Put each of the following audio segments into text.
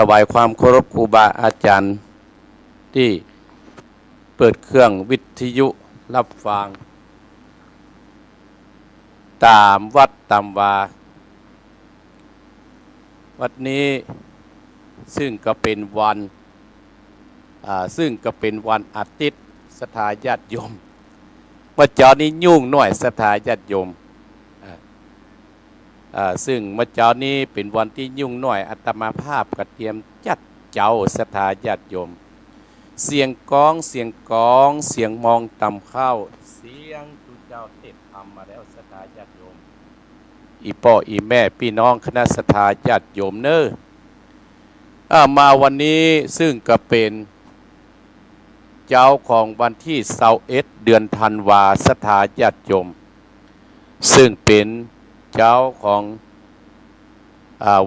ถวายความเคารพครูบาอาจารย์ที่เปิดเครื่องวิทยุรับฟังตามวัดตามวาวัดนี้ซึ่งก็เป็นวันอาทิตย์ศรัทธาญาติโยมเมื่อเจ้านี้ยุ่งหน่อยศรัทธาญาติโยมซึ่งเมื่อเจ้านี้เป็นวันที่ยุ่งหน่อยอาตมาภาพกระเทียมจัดเจ้าศรัทธาญาติโยมเสียงกองเสียงมองต่ำเข้าเสียงทุเจ้าเทศทำมาแล้วศรัทธาญาติโยมอีพ่ออีแม่พี่น้องคณะศรัทธาญาติโยมเนอะมาวันนี้ซึ่งก็เป็นเจ้าของวันที่21เดือนธันวาศรัทธาญาติโยมซึ่งเป็นเจ้าของ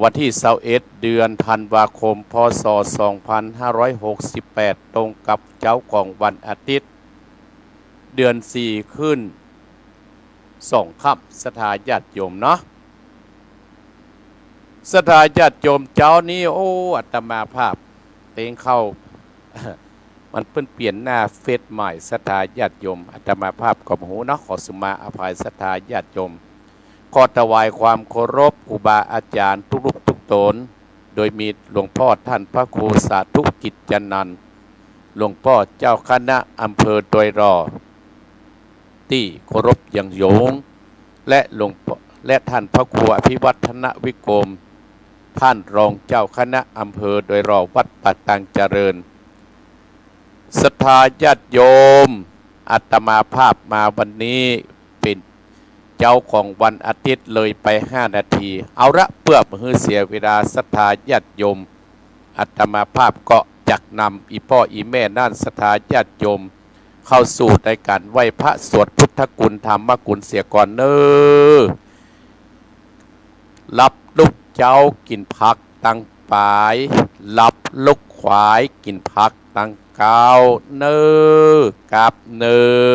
วันที่21เดือนธันวาคมพศ2568ตรงกับเจ้าของวันอาทิตย์เดือน4ขึ้น2ค่ำศรัทธาญาติโยมเนาะศรัทธาญาติโยมเจ้านี้โอ้อาตมาภาพเต็งเข้า มันเปลี่ยนหน้าเฟซใหม่ศรัทธาญาติโยมอาตมาภาพก็หูเนาะขอสุมาอภัยศรัทธาญาติโยมขอถวายความเคารพครูบาอาจารย์ทุกรูปทุกตนโดยมีหลวงพ่อท่านพระครูสาธุกิจจนันท์หลวงพ่อเจ้าคณะอำเภอโดยรอที่เคารพอย่างโยงและท่านพระครูอภิวัฒนวิกรมท่านรองเจ้าคณะอำเภอโดยรอวัดปัตตังเจริญศรัทธาญาติโยมอาตมาภาพมาวันนี้เป็นเจ้าของวันอาทิตย์เลยไป5 นาทีเอาละเพื่อมือเสียเวลาศรัทธาญาติโยมอาตมาภาพก็จักนำอีพ่ออีแม่นั่นศรัทธาญาติโยมเข้าสู่ในการไหว้พระสวดพุทธกุลธรรมกุลเสียก่อนเนอรับลูกเจ้ากินผักตั้งปายรับลูกขวายกินผักตั้งเก้าเนอกับ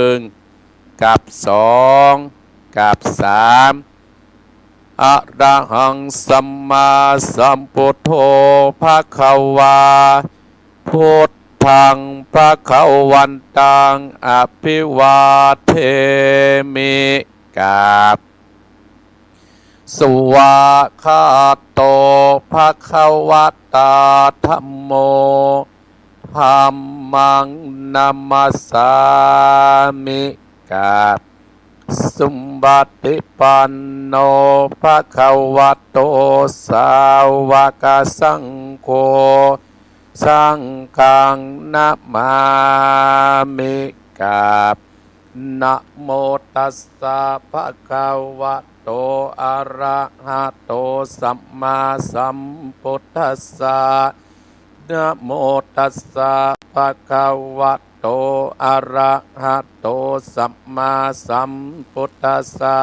1กับ2กับ3อะระหังสัมมาสัมพุทโธภะคะวาพุทธังภะคะวันตังอภิวาเทมิกับสุวาคาโตภะคะวะตาธัมโมธัมมังนัมมัสสามิกับสุมบัติปันโนภะคะวะโตสาวกสังโฆสังฆังนะมามิกับนะโมตัสสะภะคะวะโตอะระหะโตสัมมาสัมพุทธัสสะนะโมตัสสะภะคะวะโตอะระหะโตสัมมาสัมพุทธัสสะ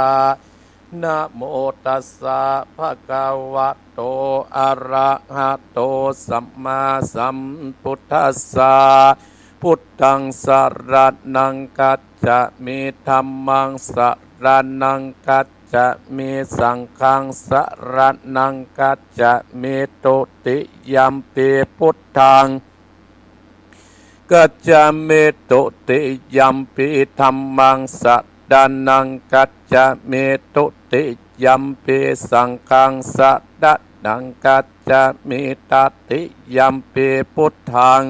นะโมตัสสะภะคะวะโตอะระหะโตสัมมาสัมพุทธัสสะพุทธังสรณังกัจจามิธัมมังสรณังกัจจามิสังฆังสรณังกัจจามิตุติยัมปิพุทธังกัจจามิตุติยัมปิธัมมังสรณังกัจจามิตุติยัมปิสังฆังสรณังกัจจามิตติยัมปิพุทธัง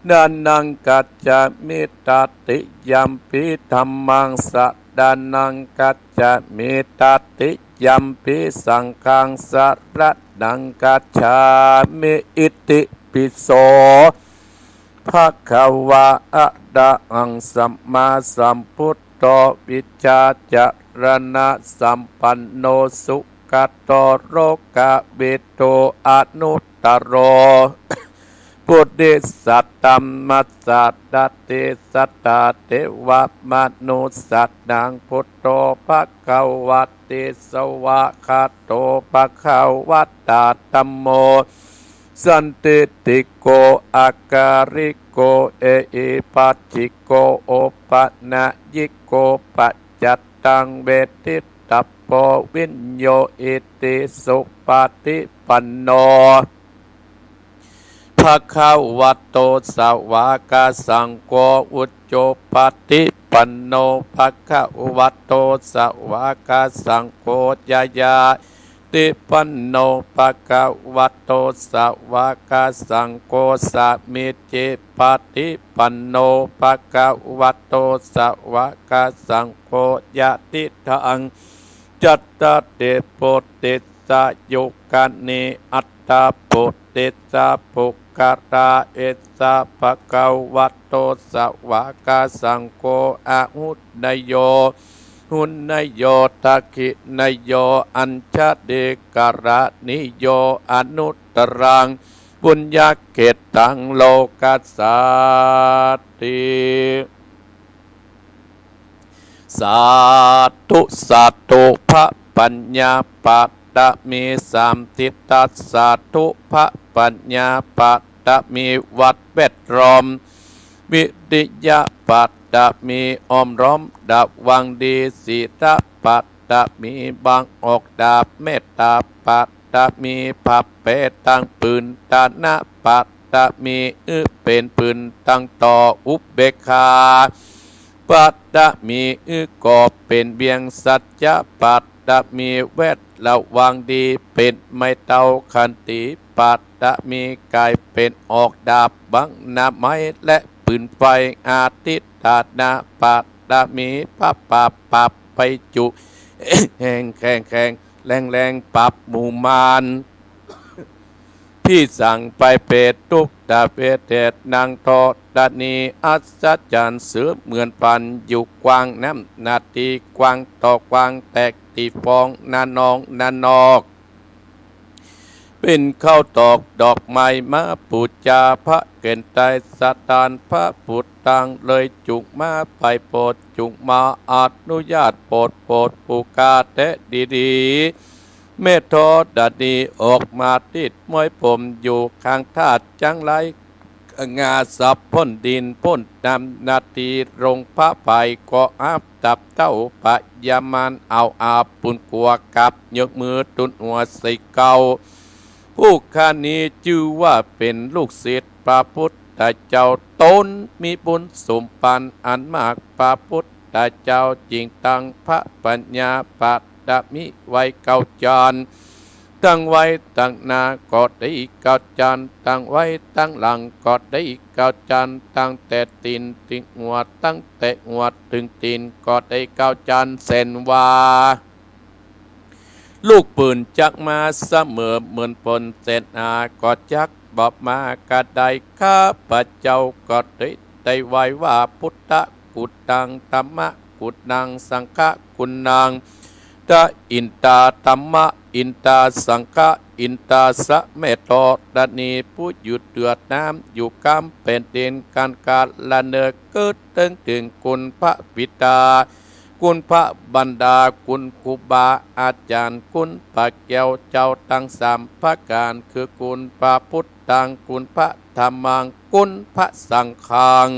นานังกัจจามิตติยัมปิธัมมังสรณังกัจจามิตติยัมปิสังฆังสรณังกัจฉามิอิติปิโสภะคะวะอะระหังสัมมาสัมพุทโธวิชาจารณะสัมปันโนสุขโตโรกะเวโตอนุตตโรพุทธิสัตตัมมัสสะตติสัตตาเทวมนุสัตตังพุทโธภะคะวะติสวะคาโตภะคะวะตาธัมโมสันติติโกอาการิโกเออิปัจจิโกโอปะนะยิโกปัจจัตตังเวทิตัปโปวินโยอิติสุปฏิปันโน ภะคะวะโตสาวกสังโฆอุจโจปฏิปันโนภะคะวะโตสาวกสังโฆยายาติปันโนภะคะวะโตสาวกสังโฆสามิจิปฏิปันโนภะคะวะโตสาวกสังโฆยะติทังจัตตาเตโปติสะยุกันนิอัตตาปุติสะปุกขะเอสะภะคะวะโตสาวกสังโฆอะหุนยโยหุนนโยทักขินโยอัญชเดกระนิโยอนุตตรังบุญญาเกตังโลกัสสาติสาธุสาธุพระปัญญาปัตตมีสามทิฏฐัสสาธุพระปัญญาปัตตมีวัดเวทรอมวิริยะปัตตมีอมร้อมดับวังดีศีรปัตตมีบางออกดาบเมตตาปัตตมีภัพเปตังปืนตานะปัตตมีเป็นปืนตั้งต่ออุเบกขาปัตตมีก็เป็นเบียงสัจจะปัตตมีเวทระวังดีเป็นไม่เต้าขันติปัตตมีกายเป็นออกดาบบังนาไม้และปืนไฟอาทิตตานาปัตตมีปับไปจุแห่งแข่งแรงปับหมู่มานพี่สั่งไปเปตทุกตาเปเตดนางทอดานีอัศจรรย์เสือเหมือนปันอยู่กวางน้ำนาทีกวางต่อกวางแตกตีฟองนานองนานอกเป็นข้าวตอกดอกไม้มาปูจาพระเกณฑ์ใจสตานพระปุตตังเลยจุกมาไปโปรดจุกมาอนุญาตโปรดปูกาเตะดีเมธโธดานีออกมาติดมวยผมอยู่ข้างธาตุจังไรงาสับพ่นดินพ่นนำนาทีรงพระไปก็อาบตับเต้าปะยามานเอาอาบปุ่นกัวกับยกมือตุนหัวใส่เกาผู้ข้านี้ชื่อว่าเป็นลูกศิษย์พระพุทธเจ้าตนมีบุญสมปันอันมากพระพุทธเจ้าจริงตั้งพระปัญญาปัตตมิไว้เก้าจานตั้งไว้ตั้งหน้าก็ได้เก้าจานตั้งไว้ตั้งหลังก็ได้เก้าจานตั้งแต่ตีนถึงหัวตั้งแต่หัวถึงตีนก็ได้เก้าจานเส้นว่าลูกปืนจักมาเสมอเหมือนปนเศษก็จักบอกมากระไดข้าพระเจ้าก็ได้ไว้ว่าพุทธกุตังธรรมะกุตังสังฆกุนังตะอินตาธรรมะอินตาสังฆะอินตาสะเมตโตดานีผู้หยุดเดือดน้ำอยู่กำเป็นเด่นการละเนอเกิดตึงถึงคุณพระบิดาคุณพระบรรดาคุณครูบาอาจารย์คุณพระแก้วเจ้าตั้งสามพระการคือคุณพระพุทธังคุณพระธรรมังคุณพระสังฆัง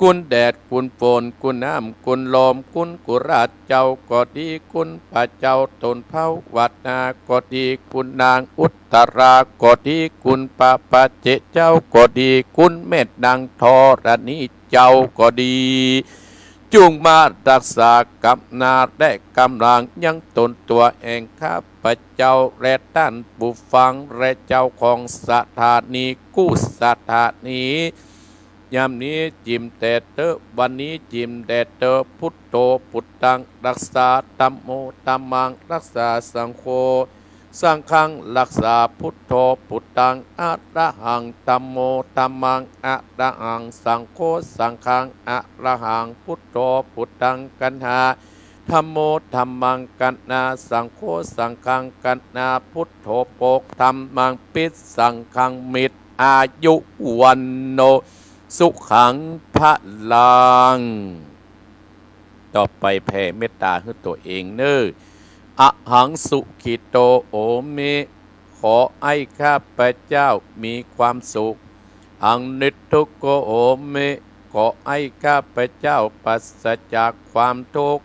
คุณแดดคุณฝนคุณน้ำคุณลมคุณกุราชเจ้าก็ดีคุณพระเจ้าตนเผาวัดนาก็ดีคุณนางอุตราก็ดีคุณพระปัจเจเจ้าก็ดีคุณเมตนางทอรณีเจ้าก็ดีจุงมารักษากับนาและกำลังยังตนตัวเองข้าพระเจ้าและท่านผู้ฟังและเจ้าของสถานีกู้สถานียามนี้จิมแต่เตอวันนี้จิมแต่เตอพุทโธพุทธังรักษาธัมโมธัมมังรักษาสังโฆสังฆังรักษาพุทโธพุทธังอะระหังธัมโมธัมมังอะระหังสังโฆสังฆังอะระหังพุทโธพุทธังกันหาธัมโมธัมมังกันนาสังโฆสังฆังกันนาพุทโธโปกธัมมังปิดสังฆังมิตรอายุวันโนสุขังพระลังต่อไปแผ่เมตตาให้ตัวเองเนออะหังสุขิโตโอเมขอให้ข้าพเจ้ามีความสุขอังนิททุกโกโอเมขอให้ข้าพเจ้าปราศจากความทุกข์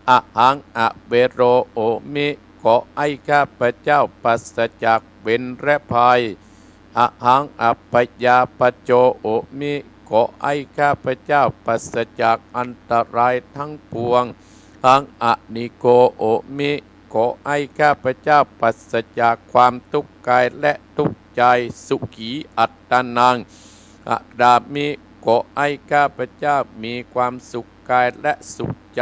อะหังอะเวโรโอเมขอให้ข้าพเจ้าปราศจากเวรและภัย อะหังอัปปยาปโจโอมิขอไอข้าพเจ้าปราศจากอันตรายทั้งปวงหังอะนิโกโอมิขอไอข้าพเจ้าปราศจากความทุกข์กายและทุกข์ใจสุขีอัตตานังอะดามิขอไอข้าพเจ้ามีความสุขกายและสุขใจ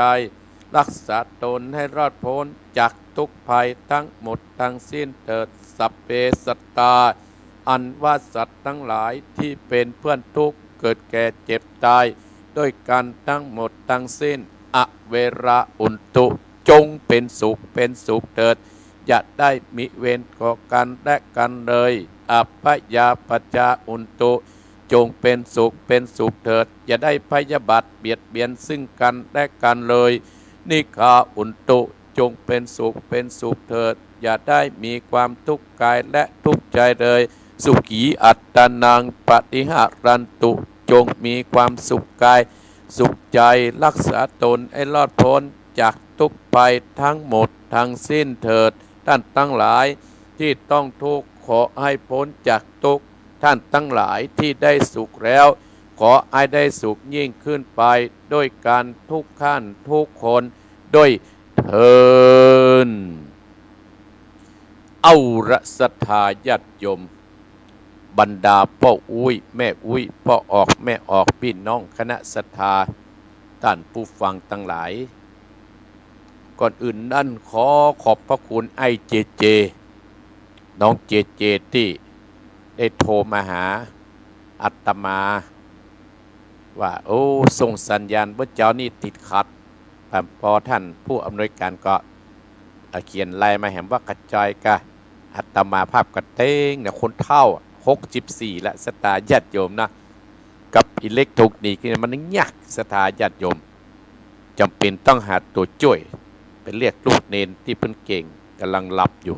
รักษาตนให้รอดพ้นจากทุกภัยทั้งหมดทั้งสิ้นเถิดสัพเพสัตตาอันว่าสัตว์ทั้งหลายที่เป็นเพื่อนทุกข์เกิดแก่เจ็บตายด้วยกันทั้งหมดทั้งสิ้นอเวราอุนตุจงเป็นสุขเถิดอย่าได้มิเวรก่อกันและกันเลยอัปปยาปจาอุนตุจงเป็นสุขเถิดอย่าได้พยาบาทเบียดเบียนซึ่งกันและกันเลยนิคาอุนตุจงเป็นสุขเถิดอย่าได้มีความทุกข์กายและทุกข์ใจเลยสุขีอัตตานังปฏิหารันตุจงมีความสุขกายสุขใจรักษาตนให้รอดพ้นจากทุกข์ภัยทั้งหมดทั้งสิ้นเถิดท่านทั้งหลายที่ต้องทุกข์ขอให้พ้นจากทุกข์ท่านทั้งหลายที่ได้สุขแล้วขอให้ได้สุขยิ่งขึ้นไปด้วยการทุกขั้นทุกคนด้วยเถิดเอาละศรัทธาญาติโยมบรรดาพ่ออุ้ยแม่อุ้ยพ่อออกแม่ออกพี่น้องคณะศรัทธาท่านผู้ฟังทั้งหลายก่อนอื่นนั่นขอบพระคุณไอเจเจน้องเจเจที่ได้โทรมาหาอาตมาว่าโอ้ส่งสัญญาณว่าเจ้านี่ติดขัดแต่พอท่านผู้อำนวยการก็เขียนไลน์มาแหมว่ากระจายกะอาตมาภาพกระเต้งเนี่ยคนเท่า64และสตาญาติโยมนะกับอิเล็กทรอนิกส์มันยากสตาญาติโยมจำเป็นต้องหาตัวช่วยไปเรียกลูกเนนที่เพิ่นเก่งกำลังหลับอยู่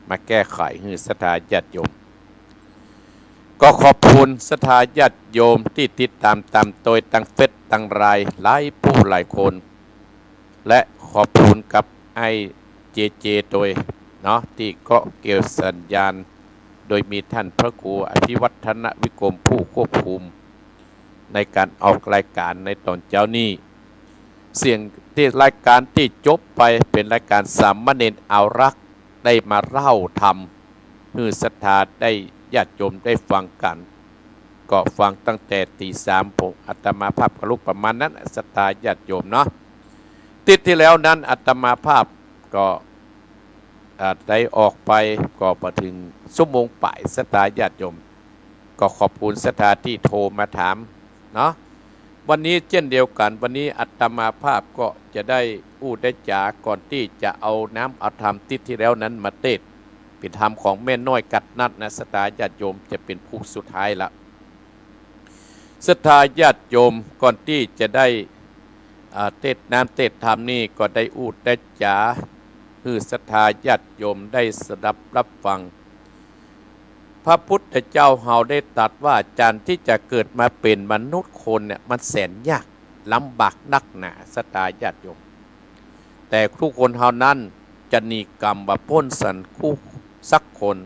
มาแก้ไขให้สตาญาติโยมก็ขอบคุณสถาญาติโยมที่ติดตามโดยตั้งเฟซตั้งรายหลายผู้หลายคนและขอบคุณกับไอเจเจโดยเนาะที่ก็เกี่ยวสัญญาณโดยมีท่านพระครูอภิวัฒนวิกรมผู้ควบคุมในการออกรายการในตอนเช้านี้เสียงที่รายการที่จบไปเป็นรายการสามเณรเอารักได้มาเล่าธรรมให้ศรัทธาได้ญาติโยมได้ฟังกันก็ฟังตั้งแต่ตี3ผมอาตมาภาพกลุกประมาณนั้นศรัทธาญาติโยมเนาะติดที่แล้วนั้นอาตมาภาพก็ได้ออกไปก็มาถึงชั่วโมงป่ายศรัทธาญาติโยมก็ขอบคุณศรัทธาที่โทรมาถามเนาะวันนี้เช่นเดียวกันวันนี้อาตมาภาพก็จะได้อู้ได้จาก่อนที่จะเอาน้ำเอาธรรมติดที่แล้วนั้นมาเทศเป็นธรรมของแม่น้อยกัดนัดนะศรัทธาญาติโยมจะเป็นผู้สุดท้ายละศรัทธาญาติโยมก่อนที่จะได้เทศน้ำเทศธรรมนี่ก็ได้อู้ได้จาคือศรัทธาญาติโยมได้สดับรับฟังพระพุทธเจ้าเฮาได้ตรัสว่าการที่จะเกิดมาเป็นมนุษย์คนเนี่ยมันแสนยากลำบากนักหนาศรัทธาญาติโยมแต่ทุกคนเฮานั้นจะหนีกรรมบ่พ้นสันคู่สักคน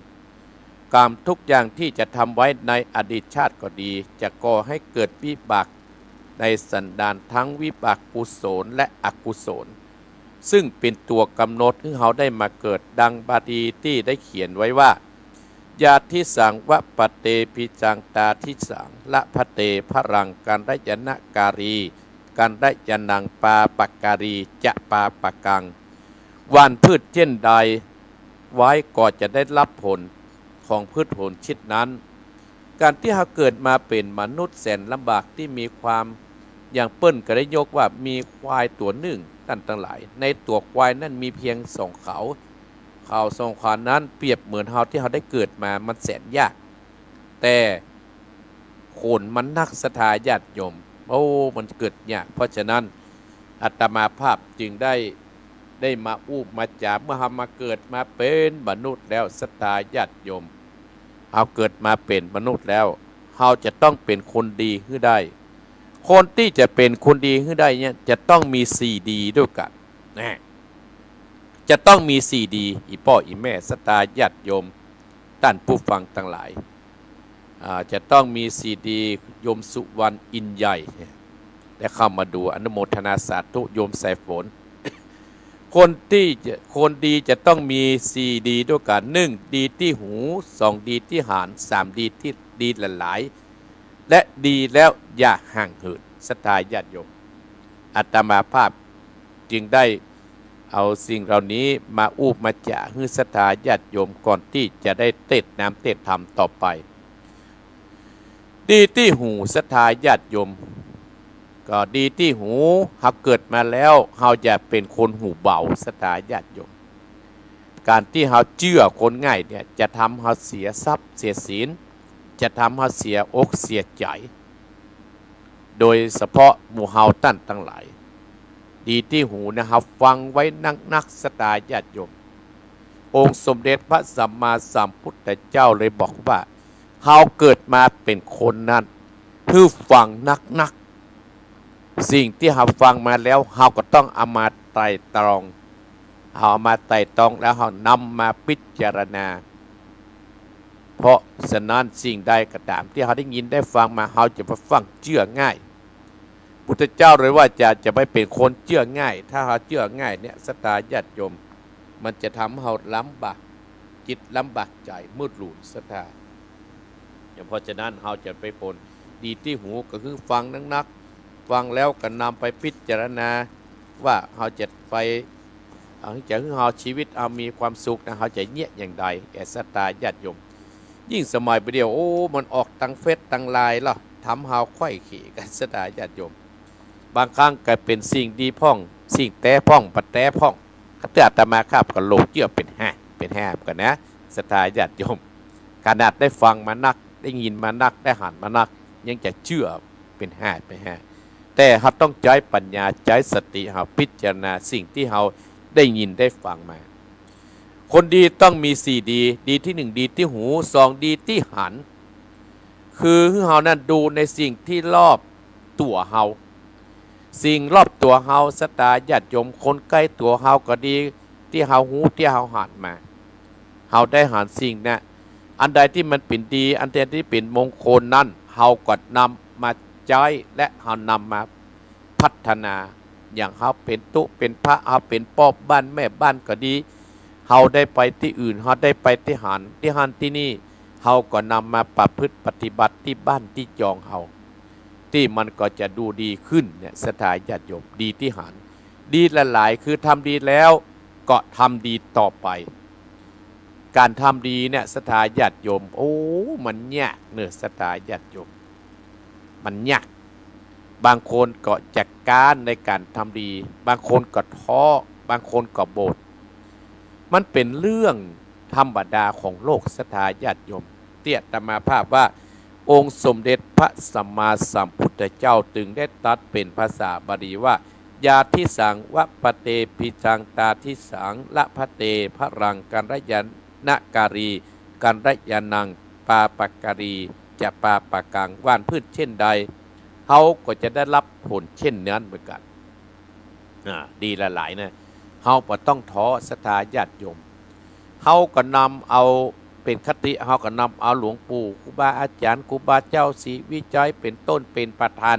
กรรมทุกอย่างที่จะทำไว้ในอดีตชาติก็ดีจะก่อให้เกิดวิบากในสันดานทั้งวิบากกุศลและอกุศลซึ่งเป็นตัวกำหนดให้เขาได้มาเกิดดังบาลีที่ได้เขียนไว้ว่ายาทิสังวะปะเตปิจังตาทิสังละพะเตพรังการได้ยนะการีการได้ยนังปาปการีจะปาปกังหว่านพืชเช่นใดไว้ก็จะได้รับผลของพืชผลชิดนั้นการที่เขาเกิดมาเป็นมนุษย์แสนลำบากที่มีความอย่างเปิ้นก็ได้ยกว่ามีควายตัวหนึ่งท่านทั้งหลายในตัวควายนั้นมีเพียง2เขา2ขานั้นเปรียบเหมือนเฮาที่เขาได้เกิดมามันแสนยากแต่โคนมันนักศรัทธาญาติโยมโอ้มันเกิดยากเพราะฉะนั้นอาตมาภาพจึงได้มาอู้มาจาเมื่อเฮามาเกิดมาเป็นมนุษย์แล้วศรัทธาญาติโยมเฮาเกิดมาเป็นมนุษย์แล้วเฮาจะต้องเป็นคนดีขึ้นได้คนที่จะเป็นคนดีขึ้นได้เนี่ยจะต้องมี4ดีด้วยกันนะจะต้องมี4ดีอีพ่ออีแม่ศรัทธาญาติโยมท่านผู้ฟังทั้งหลาย จะต้องมีซีดีโยมสุวรรณอินใหญ่และเข้ามาดูอนุโมทนาสาธุโยมสายฝน คนดีจะต้องมีซีดีด้วยกัน1ดีที่หู2ดีที่หาน3ดีที่ดีหลายๆและดีแล้วอย่าห่างเหินศรัทธาญาติโยมอาตมาภาพจึงได้เอาสิ่งเหล่านี้มาอูบมาจะให้ศรัทธาญาติโยมก่อนที่จะได้เทศน้ำเทศธรรมต่อไปดีที่หูศรัทธาญาติโยมก็ดีที่หูเราเกิดมาแล้วเราจะเป็นคนหูเบาศรัทธาญาติโยมการที่เราเชื่อคนง่ายเนี่ยจะทำเราเสียทรัพย์เสียศีลจะทำเราเสียอกเสียใจโดยเฉพาะหมู่เฮาตั้นทั้งหลายดีที่หูนะครับฟังไว้นักศรัทธาญาติโยมองค์สมเด็จพระสัมมาสัมพุทธเจ้าเลยบอกว่าเฮาเกิดมาเป็นคนนั้นเพื่อฟังนักสิ่งที่เราฟังมาแล้วเราก็ต้องเอามาไตร่ตรองเอามาไตร่ตรองแล้วเรานำมาพิจารณาเพราะฉะนั้นสิ่งใดก็ตามที่เราได้ยินได้ฟังมาเราจะไปฟังเชื่อง่ายพุทธเจ้าเลยว่าจะไม่เป็นคนเชื่อง่ายถ้าเราเชื่อง่ายเนี่ยศรัทธาญาติโยมมันจะทำให้เราลำบากจิตลำบากใจมืดหลุนศรัทธาเพราะฉะนั้นเราจะไปผลดีที่หูก็คือฟังนักฟังแล้วก็นำไปพิจารณาว่าเราจะไปจะให้เราชีวิตเอามีความสุขนะเราจะเงี่ยอย่างใดแก่ศรัทธาญาติโยมยิ่งสมัยไปเดียวโอ้มันออกตั้งเฟซตั้งไลน์แล้วทำเราไข้ขี่กันศรัทธาญาติโยมบางครั้งก็เป็นสิ่งดีพ่องสิ่งแต่พ่องปัดแต่พ่องก็เตือนอาตมาครับก็โลกเยื่อเป็นแห่กันนะศรัทธาญาติโยมขนาดได้ฟังมานักได้ยินมานักได้หันมานักยังจะเชื่อเป็นแห่แต่เราต้องใช้ปัญญาใช้สติเราพิจารณาสิ่งที่เราได้ยินได้ฟังมาคนดีต้องมี4ดีดีที่1ดีที่หู2ดีที่หันคือเรานั้นดูในสิ่งที่รอบตัวเราสิ่งรอบตัวเฮาศรัทธาญาติโยมคนใกล้ตัวเฮาก็ดีที่เฮาหูที่เฮาหันมาเฮาได้หันสิ่งนะอันใดที่มันเป็นดีอันใดที่เป็นมงคลนั้นเฮาก็นำมาใช้และเฮานำมาพัฒนาอย่างเฮาเป็นตุเป็นพระเฮาเป็นป้อบ้านแม่บ้านก็ดีเฮาได้ไปที่อื่นเฮาได้ไปที่หันที่นี่เฮาก็นำมาประพฤติปฏิบัติที่บ้านที่จองเฮาที่มันก็จะดูดีขึ้นเนี่ยศรัทธาญาติโยมดีที่หันดีหลายๆคือทำดีแล้วก็ทำดีต่อไปการทำดีเนี่ยศรัทธาญาติโยมโอ้มันยากเนื้อศรัทธาญาติโยมมันยากบางคนก็จัดการในการทำดีบางคนก็ท้อบางคนก็บ่นมันเป็นเรื่องธรรมดาของโลกศรัทธาญาติโยมเตี้ยตมาภาพว่าองค์สมเด็จพระสัมมาสัมพุทธเจ้าจึงได้ตรัสเป็นภาษาบาลีว่ายาทิสังวะปะเตปิจังตาทิสังละพะเตพระรังกันรยนการีกันรยานังปาปการีจะปาปะกังว่านพืชเช่นใดเขาก็จะได้รับผลเช่นนั้นเหมือนกันดีหลายๆนะเขาก็ต้องท้อศรัทธาญาติโยมเขาก็นำเอาเป็นคติเขาก็นำเอาหลวงปู่ครูบาอาจารย์ครูบาเจ้าศรีวิจัยเป็นต้นเป็นประธาน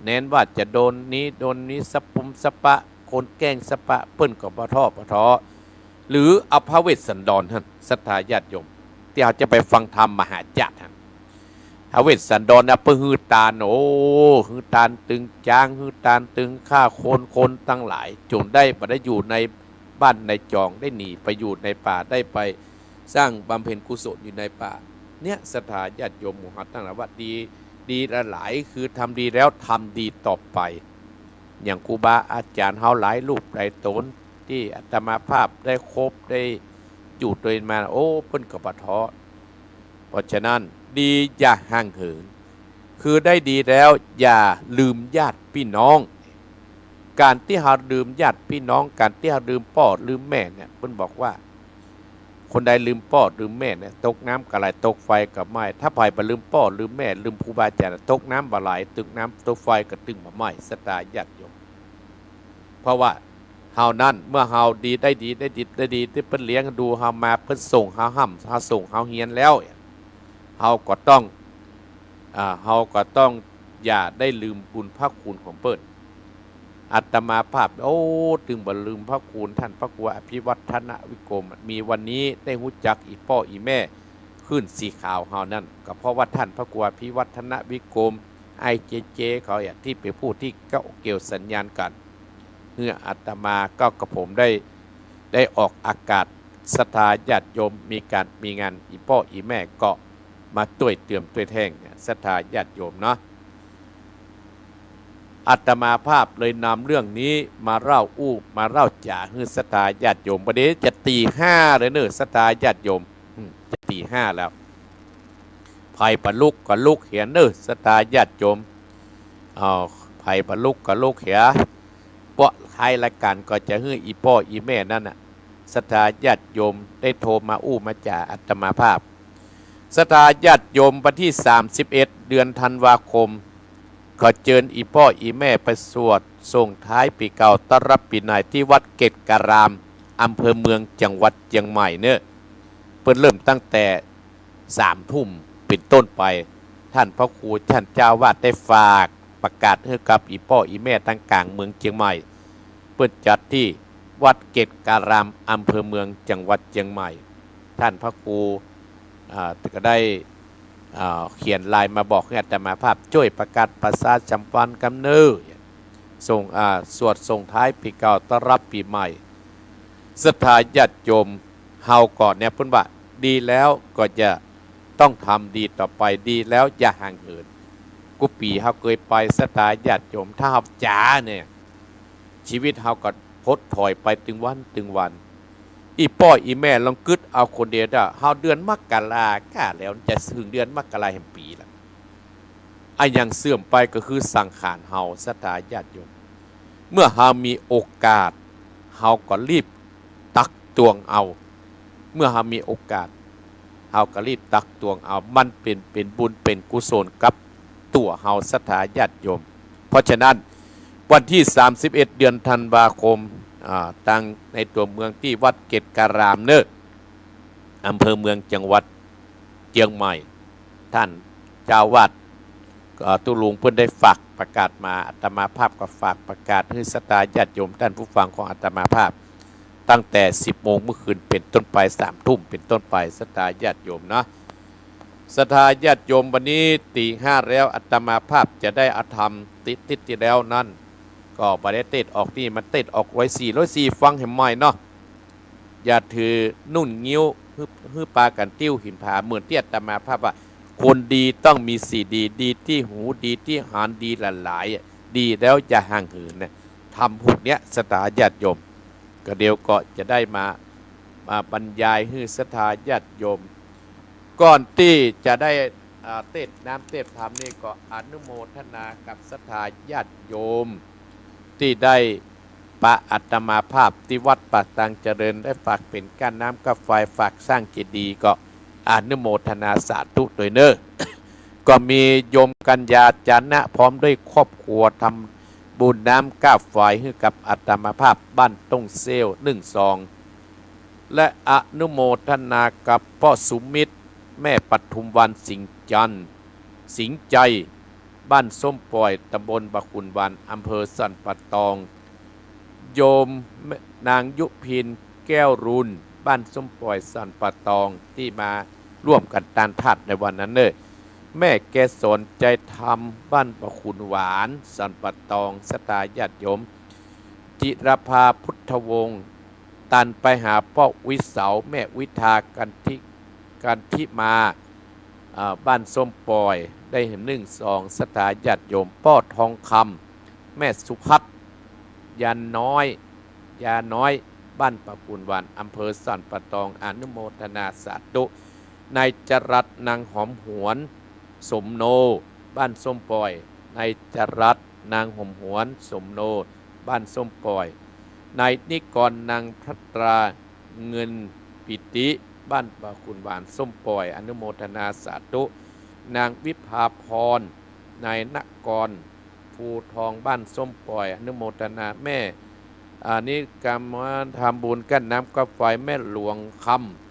เน้นว่าจะโดนนี้สปุมสปะคนแกล้งสปะเปิ้นกับปะท้อหรืออภเวสสันดรท่านศรัทธาญาติโยมที่เขาจะไปฟังธรรมมหาจักรท่านอเวสสันดรนะเพื่อฮือตาโอ้ฮือตาตึงจางฮือตาตึงฆ่าคนตั้งหลายจนได้มาได้อยู่ในบ้านในจองได้หนีไปอยู่ในป่าได้ไปสร้างบำเพ็ญกุศลอยู่ในป่าเนี่ยศรัทธาญาติโยมหมู่ฮัตตั้งหลายว่าดีหลายคือทำดีแล้วทำดีต่อไปอย่างครูบาอาจารย์เฮาหลายรูปหลายตนที่อาตมาภาพได้คบได้อยู่โดยมาโอ้เพิ่นกับปะท้อเพราะฉะนั้นดีอย่าห่างเหินคือได้ดีแล้วอย่าลืมญาติพี่น้องการที่เราลืมญาติพี่น้องการที่เราลืมพ่อลืมแม่เนี่ยเพิ่นบอกว่าคนใดลืมพ่อลืมแม่เนี่ยตกน้ำกระไหลตกไฟกับไหม้ถ้าไผ่ไปลืมพ่อลืมแม่ลืมครูบาอาจารย์ตกน้ำบาไหลตึกน้ำตกไฟก็ตึงมาไหม้ศรัทธาญาติโยมเพราะว่าเฮานั้นเมื่อเฮาดีได้ดีที่เพิ่นเลี้ยงดูเฮามาเพิ่นส่งเฮาห้ำเฮาส่งเฮาเฮียนแล้วเ เฮาก็ต้องอย่าได้ลืมบุญพระคุณของเปิ้นอาตมาภาพถึงบ่ลืมพระคุณท่านพระครูอภิวัฒนวิกรมมีวันนี้ได้รู้จักอีพ่ออีแม่ขึ้นสีขาวเฮานั่นก็เพราะว่าท่านพระครูอภิวัฒนวิกรมไอเจเขาที่ไปพูดที่เกี่ยวสัญญาณกันเมื่ออาตมาก็กระผมได้ออกอากาศศรัทธาญาติโยมมีงานอีพ่ออีแม่ก็มาต้วยเติมต้วยแท่งศรัทธาญาติโยมเนาะอาตมาภาพเลยนำเรื่องนี้มาเล่าจ่าให้ศรัทธาญาติโยมประเดี๋ยวจะตีห้าเลยเนอะศรัทธาญาติโยมจะตีห้าแล้วภัยปลุกกับลูกเหียนเนอะศรัทธาญาติโยมภัยปลุกกับลูกเหียเพราะท้ายรายการก็จะให้อีพ่ออีแม่นั่นน่ะศรัทธาญาติโยมได้โทรมามาจ่าอาตมาภาพศรัทธาญาติโยมวันที่31เดือนธันวาคมขอเชิญอีพ่ออีแม่ไปสวดส่งท้ายปีเก่าต้อนรับปีใหม่ที่วัดเกตการามอำเภอเมืองจังหวัดเชียงใหม่เนอะเปิดเริ่มตั้งแต่3 ทุ่มเป็นต้นไปท่านพระครูท่านเจ้าวาดได้ฝากประกาศให้กับอีพ่ออีแม่ตั้งกลางเมืองเชียงใหม่เปิดจัดที่วัดเกตการามอำเภอเมืองจังหวัดเชียงใหม่ท่านพระครูก็ได้เขียนลายมาบอกให้อาตมาภาพช่วยประกาศประชาสัมพันธ์กำเนิดส่งสวดส่งท้ายปีเก่าต้อนรับปีใหม่ศรัทธาญาติโยมเฮาก่อนเนี่ยเพิ่นว่าดีแล้วก็จะต้องทำดีต่อไปดีแล้วอย่าห่างเหินกุปีเฮาเคยไปศรัทธาญาติโยมถ้าเฮาจ๋าเนี่ยชีวิตเฮาก็พดถอยไปถึงวันอีพ่ออีแม่ลองกึดเอาคนเดียวได้เฮาเดือนมกราก้าแล้วจะถึงเดือนมกราแห่งปีละอย่างเสื่อมไปก็คือสังขารเฮาศรัทธาญาติโยมเมื่อเฮามีโอกาสเฮาก็รีบตักตวงเอาเมื่อเฮามีโอกาสเฮาก็รีบตักตวงเอามันเป็นบุญเป็นกุศลกับตัวเฮาศรัทธาญาติโยมเพราะฉะนั้นวันที่31เดือนธันวาคมตั้งในตัวเมืองที่วัดเกตการามเนอะอำเภอเมืองจังหวัดเชียงใหม่ท่านเจ้าวาดตุลุงเพิ่นได้ฝากประกาศมาอาตมาภาพก็ฝากประกาศให้ศรัทธาญาติโยมท่านผู้ฟังของอาตมาภาพตั้งแต่10 โมงเมื่อคืนเป็นต้นไป3 ทุ่มเป็นต้นไปศรัทธาญาติโยมนะศรัทธาญาติโยมวันนี้ตีห้าแล้วอาตมาภาพจะได้อาธรรมติดที่แล้วนั่นก็บ่ได้เตดออกนี่มันเตดออก104ฟังให้ใหม่เนาะอย่าถือนุ่นงิ้วฮื้อปลากันติ้วหินผาเหมือนที่อาตมาภาพว่าคนดีต้องมีสีดีที่หูดีที่หานดีหลายๆดีแล้วอย่าห่างเหินนะทำพวกเนี้ยศรัทธาญาติโยมก็เดี๋ยวก็จะได้มาบรรยายให้ศรัทธาญาติโยมก่อนที่จะได้เทศน้ำเทศธรรมนี่ก็อนุโมทนากับศรัทธาญาติโยมที่ได้ปะอาตมาภาพที่วัดป่าตังเจริญได้ฝากเป็นก้านน้ำกับไฟฝากสร้างเจดีย์ก็อนุโมทนาสาธุโดยเนอก็มีโยมกัญญาจานะพร้อมด้วยครอบครัวทำบุญน้ำก้าไฟให้กับอาตมาภาพบ้านต้งเซล1 ซองและอนุโมทนากับพ่อสุมิตรแม่ปทุมวันสิงจันทร์สิงใจบ้านส้มปล่อยตำบลบะขุนวันอำเภอสันปะตองโยมนางยุพินแก้วรุนบ้านส้มปล่อยสันปะตองที่มาร่วมกันตานทัดในวันนั้นเนอะแม่แกสนใจทำบ้านบะขุนหวานสันปะตองศรัทธาญาติโยมจิรภาพุทธวงศ์ตันไปหาพ่อวิเสาแม่วิทากันทิมาบ้านส้มปล่อยได้เห็น1 ซองศรัทธาญาติโยมพ่อทองคำแม่สุพัฒน์ยาน้อยบ้านปะปูนวันอำเภอสันปะตองอนุโมทนาสาธุนายจรัสนางหอมหวนสมโนบ้านส้มปล่อยนายจรัสนางหอมหวนสมโนบ้านส้มปล่อยนายนิกรนางพัตราเงินปิติบ้านปะปูนวันส้มปล่อยอนุโมทนาสาธุนางวิภาพรนายนกรภูทองบ้านส้มปล่อยอนุโมทนาแม่นี่กรรมทำบุญกั้นน้ำกับไฟแม่หลวงค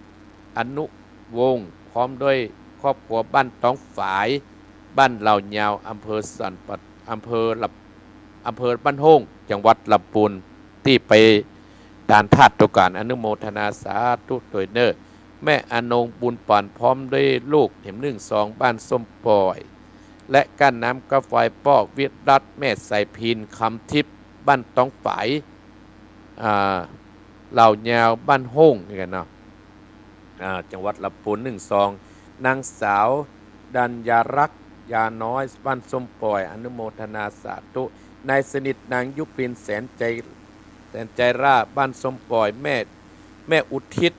ำอนุวงศ์พร้อมด้วย ครอบครัวบ้านต้องฝายบ้านเหล่ายาวอำเภอสันปัดอำเภอบ้านโฮงจังหวัดลำพูนที่ไปตานทาดตุการอนุโมทนาสาธุโดยเนอร์แม่อนงบุญป่านพร้อมด้วยลูกเห็ม1 2บ้านส้มปล่อย และกั้นน้ำกาไฟป้อวิทรัตแม่ใส่พินคำทิพย์บ้านต้องฝายเหล่ายาวบ้านโฮงนี่กันเนาะจังหวัดลำพูน1 2นางสาวดัญญารักษ์ยาน้อยบ้านส้มปล่อยอนุโมทนาสาธุนายสนิทนางยุพินแสนใจร่าบ้านส้มปล่อยแม่อุทิศ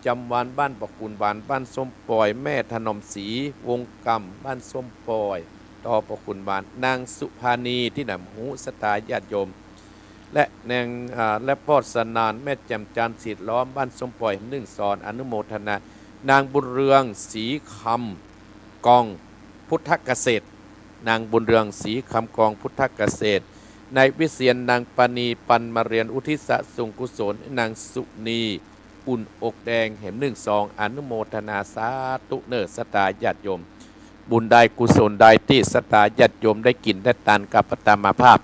จำวานบ้านปะกุลบานบ้านส้มปล่อยแม่ถนอมศรีวงกำบ้านส้มปล่อยต่อปะกุลบานนางสุภานีที่นำหูสตาญาติโยมและนางและพ่อสนานแม่แจ่มจันทร์สีล้อมบ้านส้มปล่อย1 อนุโมทนานางบุญเรืองศรีคำกองพุทธเกษตรนางบุญเรืองศรีคำกองพุทธเกษตรนายวิเชียรนางปณีปันมาเรียนอุทิศสุงกุศลนางสุนีอุ่นอกแดงเห็ม1 2อนุโมทนาสาธุเนอสตาญาติโยมบุญใดกุศลใดที่สตาญาติโยมได้กินได้ทานกับปตมาภาพ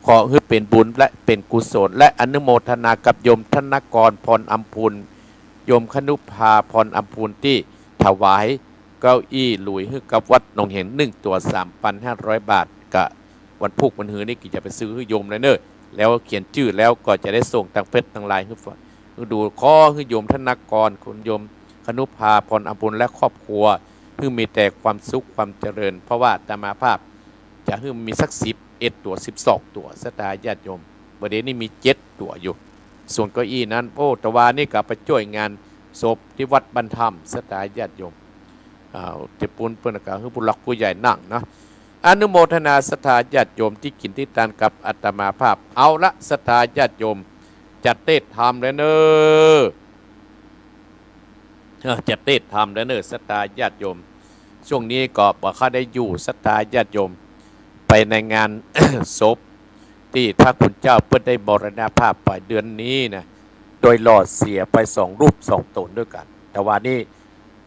ขอให้เป็นบุญและเป็นกุศลและอนุโมทนากับโยมธนกรพรอัมพูนโยมคณุภาพรอัมพูนที่ถวายเก้าอี้หลุยให้กับวัดหนองเห็น1 ตัว 3,500 บาทกะวันพุกวันหือนี่กิจะไปซื้อให้โยมเลยเนอะแล้วเขียนชื่อแล้วก็จะได้ส่งทางเพชรทางไลน์ให้ดูข้อให้โยมธนกรคุณโยมคณุภาพรอัมพูนและครอบครัวเพื่อมีแต่ความสุขความเจริญเพราะว่าอาตมาภาพจะให้มีสัก11 ตัว12 ตัวสตาญาติโยมประเดี๋ยวนี้มี7 ตัวอยู่ส่วนเก้าอี้นั้นโอ้ตะวานี่ก็ไปช่วยงานศพที่วัดบรรทัมสตาญาติโยมที่ปูนเปิ้นก็คือผู้หลักผู้ใหญ่นั่งนะอนุโมทนาสตาญาติโยมที่กินที่ทานกับอาตมาภาพเอาละสตาญาติโยมจัดเทศธรรมแล้วเนอจัดเทศธรรมแล้วเนอสตาญาติโยมช่วงนี้ก็บ่ค่าได้อยู่สตาญาติโยมไปในงาน ศพที่พระคุณเจ้าเพิ่นได้มรณภาพไปเดือนนี้นะโดยหลอดเสียไป2 รูป 2 ตนด้วยกันแต่ว่านี้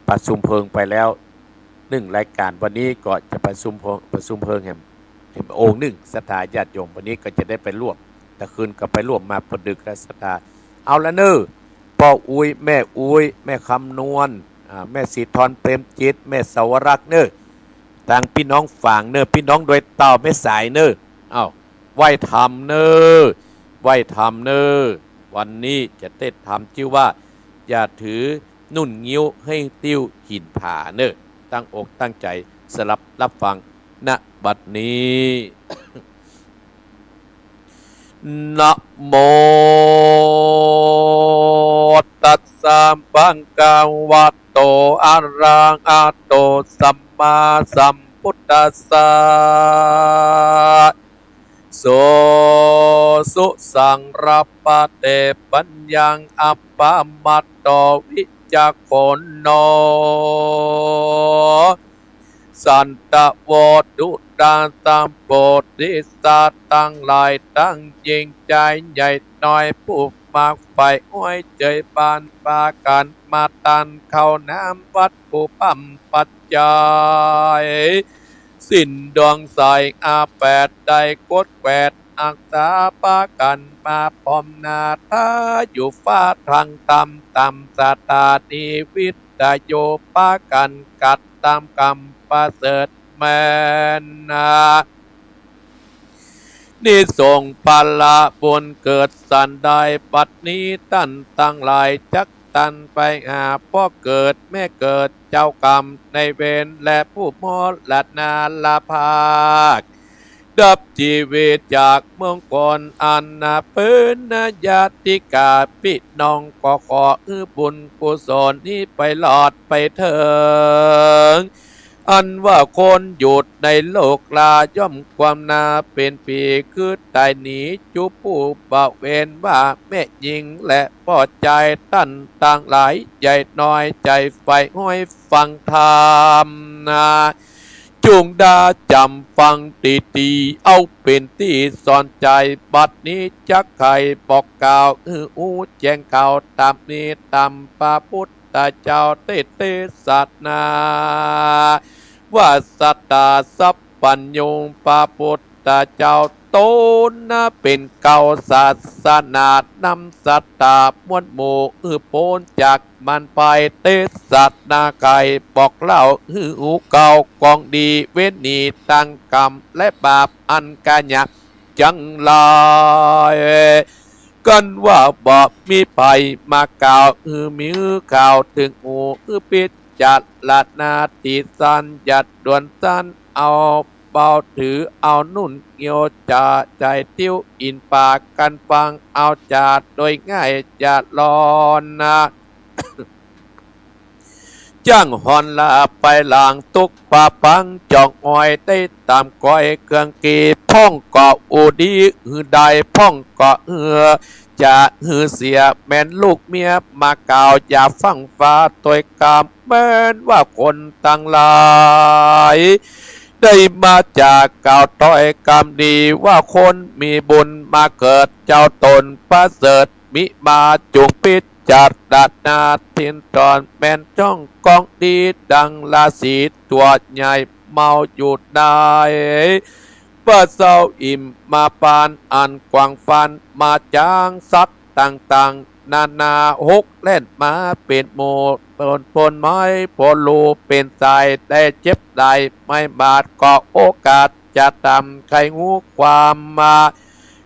ประชุมเพลิงไปแล้ว1 รายการวันนี้ก็จะประชุมเพลิงแห่งองค์1สตาญาติโยมวันนี้ก็จะได้ไปร่วมแต่คืนก็ไปร่วมมาประดึกและสตาเอาละเนอพ่ออุ้ยแม่อุ้ยแม่คำนวณแม่สีทรเปรมจิตแม่สวรักษ์เนอต่างพี่น้องฝั่งเนอพี่น้องโดยเต่าไม่สายเนอเอาไหว้ธรรมเนอไหว้ธรรมเนอวันนี้จะเต้นธรรมชื่อว่าอย่าถือนุ่นงิ้วให้ติ้วหินผาเนอตั้งอกตั้งใจสลับรับฟังณบัดนี้นะโมตัสสะภะคะวะโตอะระหะโตสัมมาสัมพุทธัสสะโสสุสังรัปปะเตปัญญังอัปปะมัตโตวิจักโขโนสันตะโวดุดาตัมโปธิสัตตั้งหลายตั้งยิงใจใหญ่น้อยผู้มากไฟห้อยใจปานปากันมาตันเข้าน้ำวัดผู้ปั๊มปัจจัยสิ้นดวงใส8ได้กดแปดอักษาปากันมาพร้อมนาทาอยู่ฟ้าทางต่ำสตานิวิทโยปากันกัดตามกรรมประเสริฐแมนนานี่ส่งพละบุญเกิดสันได้ปัดนี้ตั้นตั้งหลายจักตันไปหาพ่อเกิดแม่เกิดเจ้ากรรมในเวรและผู้มอละนาลาภาคดับชีวิตจากเมืองก่อนอันนาเปิ้นนาญาติกาพี่น้องก็ขอบุญกุศลนี้ไปหลอดไปเถิงอันว่าคนหยุดในโลกลาย่อมความนาเป็นปีคือตายหนีจุผู้บ่าวเวนว่าแม่หญิงและพ่อใจตั้นต่างหลายใหญ่น้อยใจไฟห้อยฟังธรรมนาจุงดาจำฟังตีเอาเป็นที่สอนใจบัดนี้จักไข่บอกกล่าวอู้แจ้งข่าวตามนี้ตามพระพุทธ ธเจ้าเตสัตนาว่าสัตตาสัพปัญญงพระพุทธเจ้าโตนะเป็นเก่าศาสนานำสัตตามวลหมู่โพนจากมันไปเตสัตนาไก่บอกเล่าหูเก่ากองดีเวนีตั้งกรรมและบาปอันกาญะจังลายกันว่าบอกมีไปมากล่าวมีข่าวถึงหูปิดจัดละนาติสันยัดด่วนสันเอาเบาถือเอานุ่นเงียวจ่าใจติ้วอินปากกันฟังเอาจาดโดยง่ายจะรอนนะจ้างหอนลาไปหลังตุกป่าปังจองอ้อยได้ตามก้อยเครื่องกีพ่องเกาะอูดีใดพ่องเกาะจะเสียแม่นลูกเมียมาเก่าอย่าฟังฟ้าตัวกามแม้นว่าคนตั้งหลายได้มาจากเก่าต้อยกรรมดีว่าคนมีบุญมาเกิดเจ้าตนประเสริฐมิมาจุงปิดจัดดัดนาทินตอนแม่นจ้องกองดีดังราศีตัวใหญ่เมาหยุดได้เปิดเศร้าอิ่มมาปานอันกวางฟันมาจางสัตว์ต่างๆนานาหกเล่นมาเป็นโมปนไม้ปนลูเป็นใจได้เจ็บได้ไม่บาดก็โอกาสจะทำใครงูความมา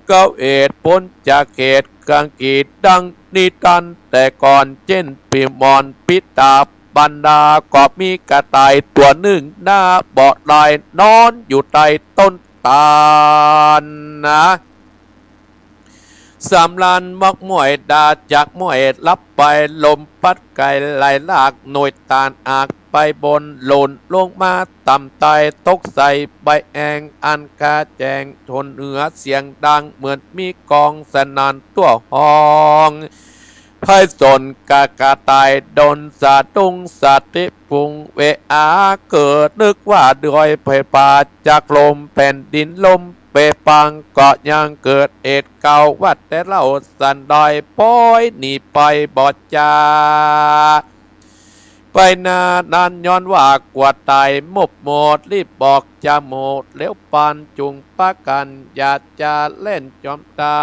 เก้าเอ็ดพ้นจากเขตกังกีดดังนิตันแต่ก่อนเช่นปิมอนปิตาบรรดาก็มีกระต่ายตัวหนึ่งหน้าเบาะลายนอนอยู่ใต้ต้นตาลนะสำลันมักมวยดาจากมวยรับไปลมพัดไก่ไหลลากหน่วยตาลอากไปบนหล่นลงมาต่ำไตตกใส่ใบแองอันกาแจงทนเหนือเสียงดังเหมือนมีกองสนันตัวห้องไพ่สนกากาตายดนสะดุงสะติพุงเวอาเกิดนึกว่าด้วยไฟป่าจากลมแผ่นดินลมเปปังเกาะยังเกิดเอ็ดเก่าวัดแต่เล่าสันดอยป้อยหนีไปบอดจาไปนานันย้อนว่ากว่าตายมุบหมดรีบบอกจะหมดเลี้ยวปานจุงปะกันอย่าจะเล่นจอมตา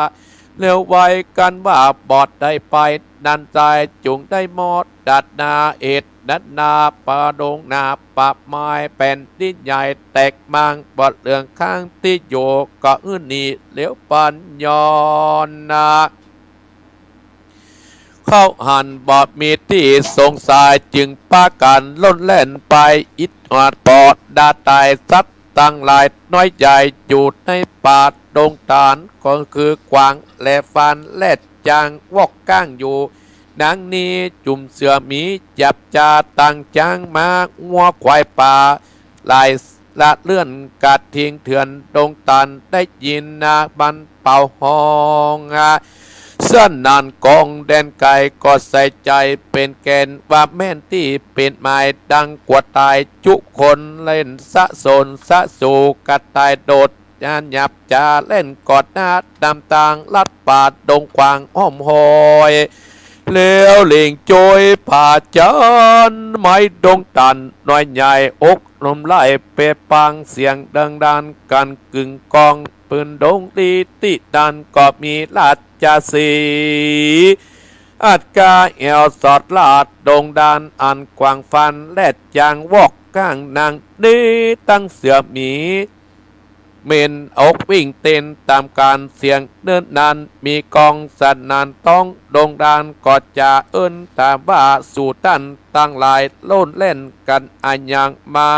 เร็วไวกันว่าบอดได้ไปนันใจจุงได้หมดดัดนาเอ็ดดัดนาปาดงนาปะไม้เป็นดินใหญ่แตกมังบอดเรื่องข้างที่โยก็นี่เลี้ยวปันย้อนนาเข้าหันบอดมีที่สงสัยจึงปากันล้นเล่นไปอิดหอดปอดดาตายสัตว์ตั้งหลายน้อยใหญ่อยู่ในป่าดงตาลก็คือกวางและฟันและจางวอกก้างอยู่ดังนี้จุ่มเสือหมีจับจาตั้งจางมางัวควายป่าลายละเลื่อนกัดทิ้งเถื่อนดงตันได้ยินนาบันเป่าห้องเส้นนานกองแดนไก่ก็ใส่ใจเป็นแกนว่าแม่นที่เป็นหมายดังกว่าตายจุคนเล่นสะสนสะสู่กัดตายโดดจานหยับจะเล่นกอดนาดดำต่างลัดป่าดงควางอ้อมหอยเลี้ยวเล่งโจยผ่าจานไม้ดงตันน้อยใหญ่อกลมไล่เปปังเสียงดังดันกันกึ่งกองปืนดงตีติดันก็มีลาดจาสีอัดกาเอวสอดลาดดงดานอันกวางฟันและจางวอกก้างนางนี้ตั้งเสือหมีเมนอกวิ่งเต้นตามการเสียงเดินนานมีกองสันนานต้องดงดานกอดจะเอิ้นตามว่าสู่ตันตั้งหลายโล่นเล่นกันอันยังมา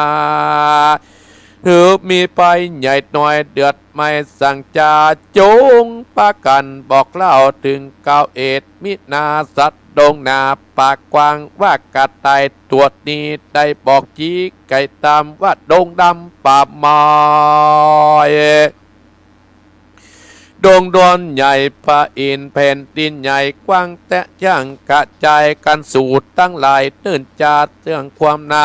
ถือมีไปใหญ่หน่อยเดือดไม่สั่งจาจงปากันบอกเล่าถึงเก้าเอ็ดมินาสัตว์ดงนาปากกวางว่ากระต่ายตัวนี้ได้บอกจีไก่ตามว่าดงดำป่าไม้ดงดอนใหญ่พระอินแผ่นดินใหญ่กว้างแต่ย่างกระจายกันสูตรตั้งหลายเนื่นจาเรื่องความนา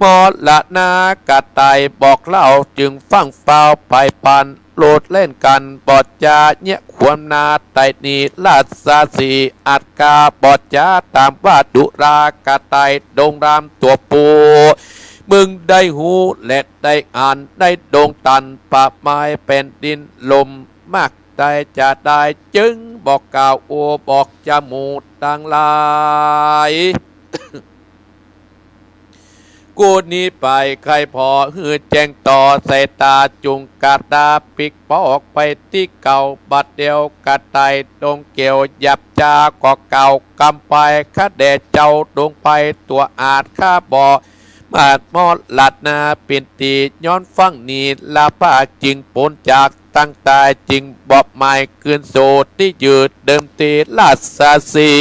มอละนากระต่ายบอกเล่าจึงฟังเฝ้าไปปันล โลดเล่นกันบอดจาเนี่ยความนาไตนีลาสาสีอัดกาบอดจาตามว่าดุรากาไตดงรามตัวปูมึงได้หูและได้อ่านได้ดงตันป่าไม้เป็นดินลมมากได้จะได้จึงบอกกล่าวโอบอกจมูกต่างลายกูนี้ไปใครพอหือแจ้งต่อใส่ตาจุงกาตาปิกปอกไปที่เก่าบัดเดียวกะไตดงเกี่ยวหยับจาก็เก่ากำไปข้าแดดเจ้าดงไปตัวอาจข้าบ่มาดมอดหลัดนาปินตีย้อนฟังนีลาผ้าจริงปนจากตั้งตายจริงบอบไม้คืนโสดที่ยืดเดิมตีลาสาสี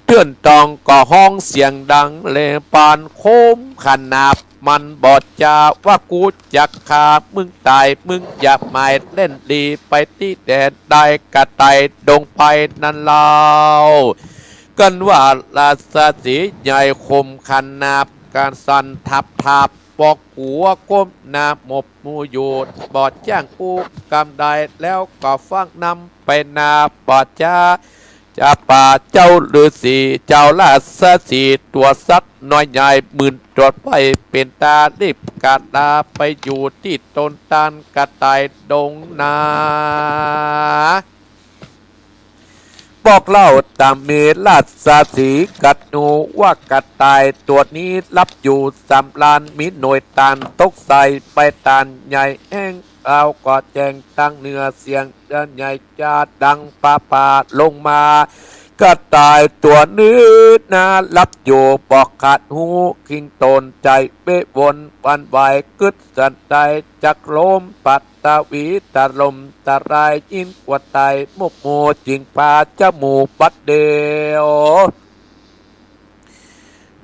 เทื่อนตองก็ห้องเสียงดังเลปานโคมขนาบมันบอดจาว่ากูจักขามึงตายมึงอย่าหมายเล่นดีไปที่แดนได้กระไตดงไปนั่นเล่ากันว่าลาสาสีใหญ่คมขนาบการสันทับทับปอกหัวก้มนาหมบมูยูดบอดจ้างกูกำได้แล้วก็ฟังนำไปนาบอดจ้าจะป่าเจ้าฤาษีเจ้าลาสสีตัวสัตว์น้อยใหญ่หมื่นตรวจไปเป็นตาลิบกาตาไปอยู่ที่ต้นตาลกระต่ายดงนาบอกเล่าตามเมลาสาสีกัดนูว่ากระต่ายตัวนี้รับอยู่3 ล้านมีหน่วยตานตกใส่ไปตานใหญ่แห้งเอาก็แจงตั้งเนื้อเสียงเดินใหญ่จะดังป่าลงมากระต่ายตัวนี้นะรับอยู่บอกขาดหูคิงตนใจเบ้วนวันไหวกึศสันใจจักลมปัตตวีตะลมตะรายยินกว่าไตมุกโมจิงปาจมูกปัดเดียว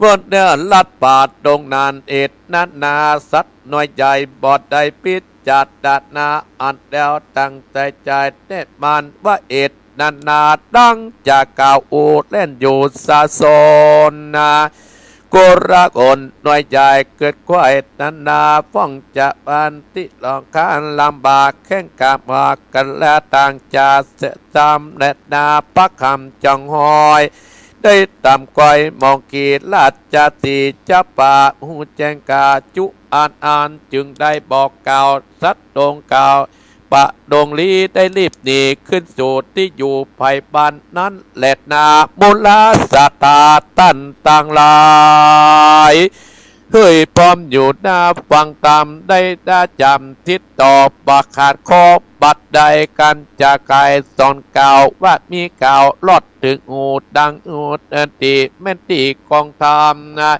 วันเนื้อลัดปาดดงนานเอ็ดนานาสัตน้อยใหญ่บอดได้ปิดจัดดานาอันเดียวตั้งใจใจเน็ตมันว่าเอ็ดนานาดังจากกาวอูเล่นอยู่ซาโซนนาโกรักอนน้อยใหญ่เกิดควายนานาฟ้องจะบันติลองคานลำบากแข่งกับมากันและต่างจะเสจำและนาปักคำจังหอยได้ตามก้อยมองกีลาดจติจะป่าหูแจงกาจุอ่านจึงได้บอกกล่าวสัตว์ดงกล่าวปะดงลีได้รีบหนีขึ้นสู่ที่อยู่ไผ่บ้านนั้นแหลดนามุลาสตาตั้นต่างลายเฮ้ยพร้อมอยู่หน้าฟังตามได้จำทิศต่อปากขาดคอบัดใดกันจะกายสอนเก่าว่ามีเก่าลอดถึงอูดดังอูดตีแม่นตีกองทำนะ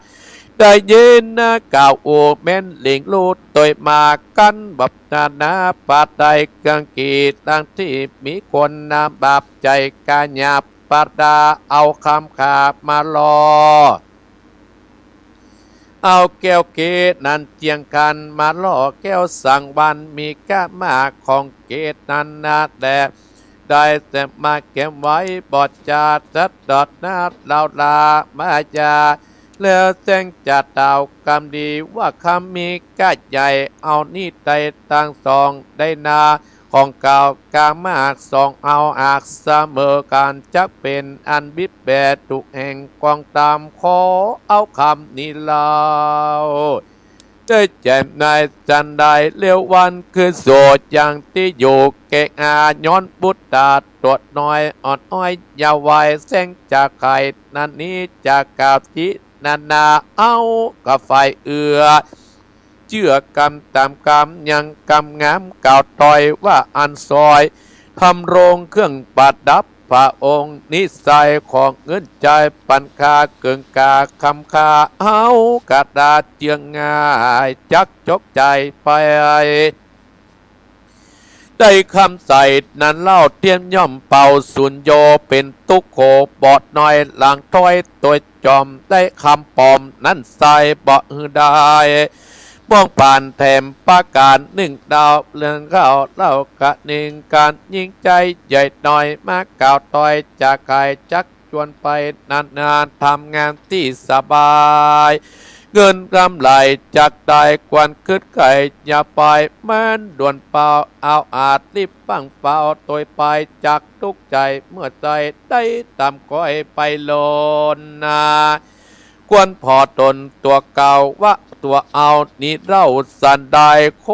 ได้ยินนะเก่าโอแม่นหลิงลูดตัวมากันบับนาปาไตกังกีตั้งที่มีคนนาบับใจกาหยาบปาดาเอาคำขาบมาลอเอาแก้วเกตนันเจียงกันมาล่อแก้วสังวันมีกะมาของเกตนันนาแดดได้แต่มาเก็บไว้บอดจาจัดดอดนาลาวลามาจาแล้วแจ้งจัดดาวกำดีว่าคำมีกะใหญ่เอานี่ไตตั้งสองได้นาของเก่ากามาสองเอาอากเสมอการจักเป็นอันบิดแบดทุกแห่งกองตามขอเอาคำนี้เล่าได้แจ่มนายจันได้เลี้ยววันคือโสดอย่างที่อยู่เกะอาย้อนบุตรตาตรวจน้อยอ่อนอ้อยยาวไวแสงจากไข่นันนี้จากกาบทินานาเอากับไฟเอือเชื่อกำตามกำยังกำงามเก่าต่อยว่าอันซอยทำโรงเครื่องประดับพระองค์นิสัยของเงินใจปันคาเกิงกาคำคาเอากระดาษเจียงง่ายจักจกใจไปได้คำใส่นั้นเล่าเทียมย่อมเป่าสุญโยเป็นตุกโขบอดน้อยหลังถ้อยตัวจอมได้คำปอมนั้นใส่บ่ฮือได้มองผ่านแถมประกาศ1 ดาวเรื่องเข้าเล่ากะหนึ่งการยิ่งใจใหญ่หน่อยมากก่าวต่อยจากกายจักชวนไปนานๆทำงานที่สบาย เงินกำไรจากได้กวนคืดไก่อย่าไปแม่นด่วนเปล่าเอาอาจรีบปังเปล่าตัวไปจากทุกใจเมื่อใจได้ตามก้อยไปโลนนาควรพอตนตัวเก่าวะตัวเอานี่เราสันได้โค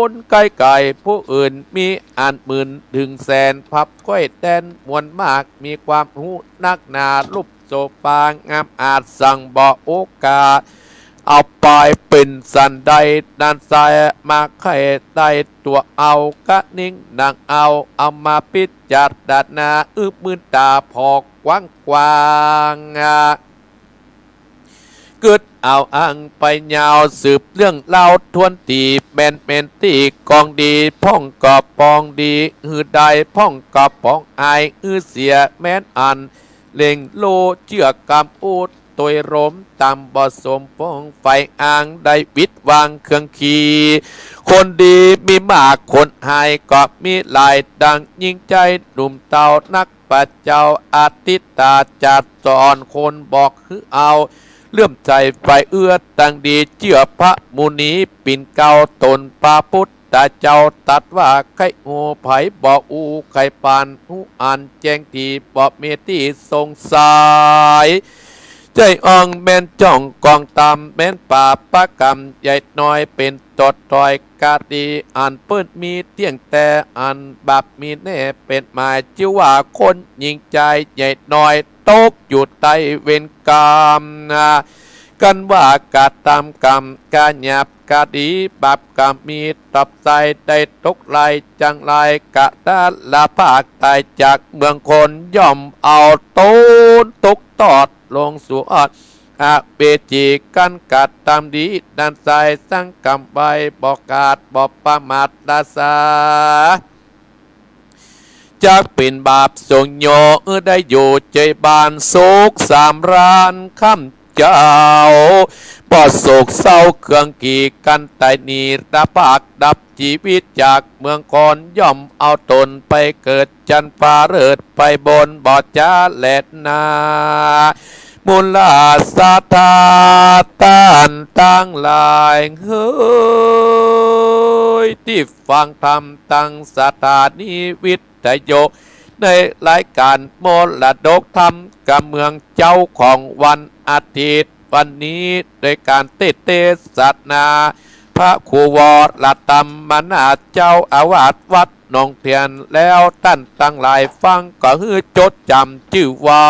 นไก่ไก่ผู้อื่นมีอ่านหมื่นถึงแสนพับก้อยแตนมวลมากมีความหูนักหนาลุบโซปางงามอาจสั่งบอกโอกาสเอาไปเป็นสันใดด้านซ้ายมาไข่ได้ตัวเอากะนิ่งนางเอามาปิดจัดดานามืนตาพอกกว้างกว้างกึดเอาอังไปยาวสืบเรื่องเล่าทวนตีแมนตีกองดีพ่องกอบปองดีได้พ่องกอบปองอายเสียแม่นอันเล่งโลเชื่อกำอูดตัวรมตำบ่สมปองไฟอ่างได้วิดวางเครื่องขี่คนดีมีมากคนหายก็มีหลายดังยิ่งใจหนุ่มเต่านักปัจเจ้าอาทิตตาจัดสอนคนบอกคือเอาเลื่อมใจไฟตั้งดีเจือพระมุนีปิ่นเก่าตนปาพุทธเจ้าตัดว่าไข่โอไผบอกอูไข่ปานหูอันแจ้งทีบอกเมตีทรงสายใจอ่องแม่นจ้องกองตำแม่นป่าปะกรรมใหญ่น้อยเป็นตดตอยกาดีอันเปิ้นมีเที่ยงแต่อันบับมีแน่เป็นหมายชื่อว่าคนยิงใจใหญ่น้อยตกอยู่ใต้เวรกรรมกันว่ากาตามกรรมกาหยาบกาดีบับกรรมมีตับใจได้ตกไหลจังไรกะดาละภาคตายจากเมืองคนย่อมเอาต้นตกตอดลงสู่อดเปจีกันกัดตามดีดันใจสังกำใบบอกกาดบอกประมาทดาสาจากเป็นบาปทรงโยได้อยู่ใจบานโศกสามร้านคำเจ้าปอดโศกเศร้าเครื่องกีกันไตนีดาปากดับชีวิตจากเมืองคอนย่อมเอาตนไปเกิดจันฟ้าเริดไปบนบอดจ้าแหลดนามุลาสาธาตานตั้งลายเฮ้ยที่ฟังธรรมตั้งสถานีวิทยุในรายการมรดกธรรมกับเมืองเจ้าของวันอาทิตย์วันนี้โดยการเทศนาพระครูวรธรรมนาเจ้าอาวาสวัดหนองเทียนแล้วท่านตั้งหลายฟังก็ฮือจดจำชื่อว่า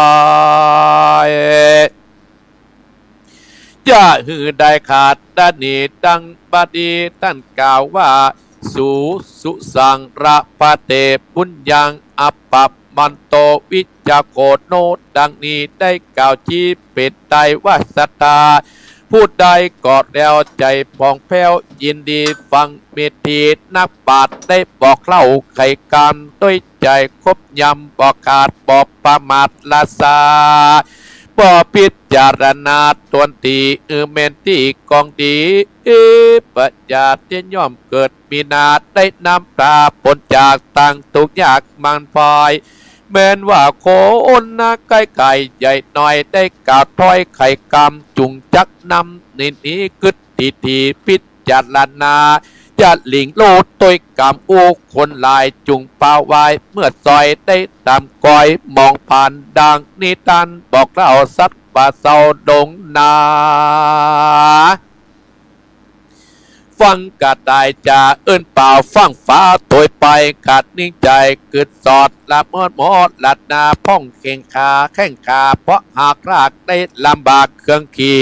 อย่าฮือได้ขาดด้านนี้ดังบดีท่านกล่าวว่าสุสังระปะเตปุญญังอัปปมันโตวิจโกโนดังนี้ได้กล่าวชี้เป็ดใดว่าสตาผู้ใดกอดแล้วใจพองแผ้วยินดีฟังเมตีนักบาทได้บอกเล่าไขการด้วยใจคบยำบอกขาดบอกประมาทละสาบ่พิจารณาตวนตีเมนตีกองดีปัญญาเตียนย่อมเกิดมีนาได้นำตาปนจากตั้งทุกยากมันพายแม้นว่าโคนนาไก่ไก่ใหญ่หน่อยได้กล่าวถ้อยไข่กำจุงจักนำนินี้กึดทีพิจารณาจะหลิงโลดตัวกำอูคนลายจุงเปล่าวายเมื่อซอยได้ตามก้อยมองผ่านดังนิทานบอกเล่าสัตว์ป่าเศร้าดงนาฟังกะได้จะเอิ้นเปล่าฟังฟ้าถอยไปกัดนิ่งใจกึดสอดละมอดลัดนาพ่องเข่งขาแข้งขาเพราะหากรากได้ลำบากเครื่องขี่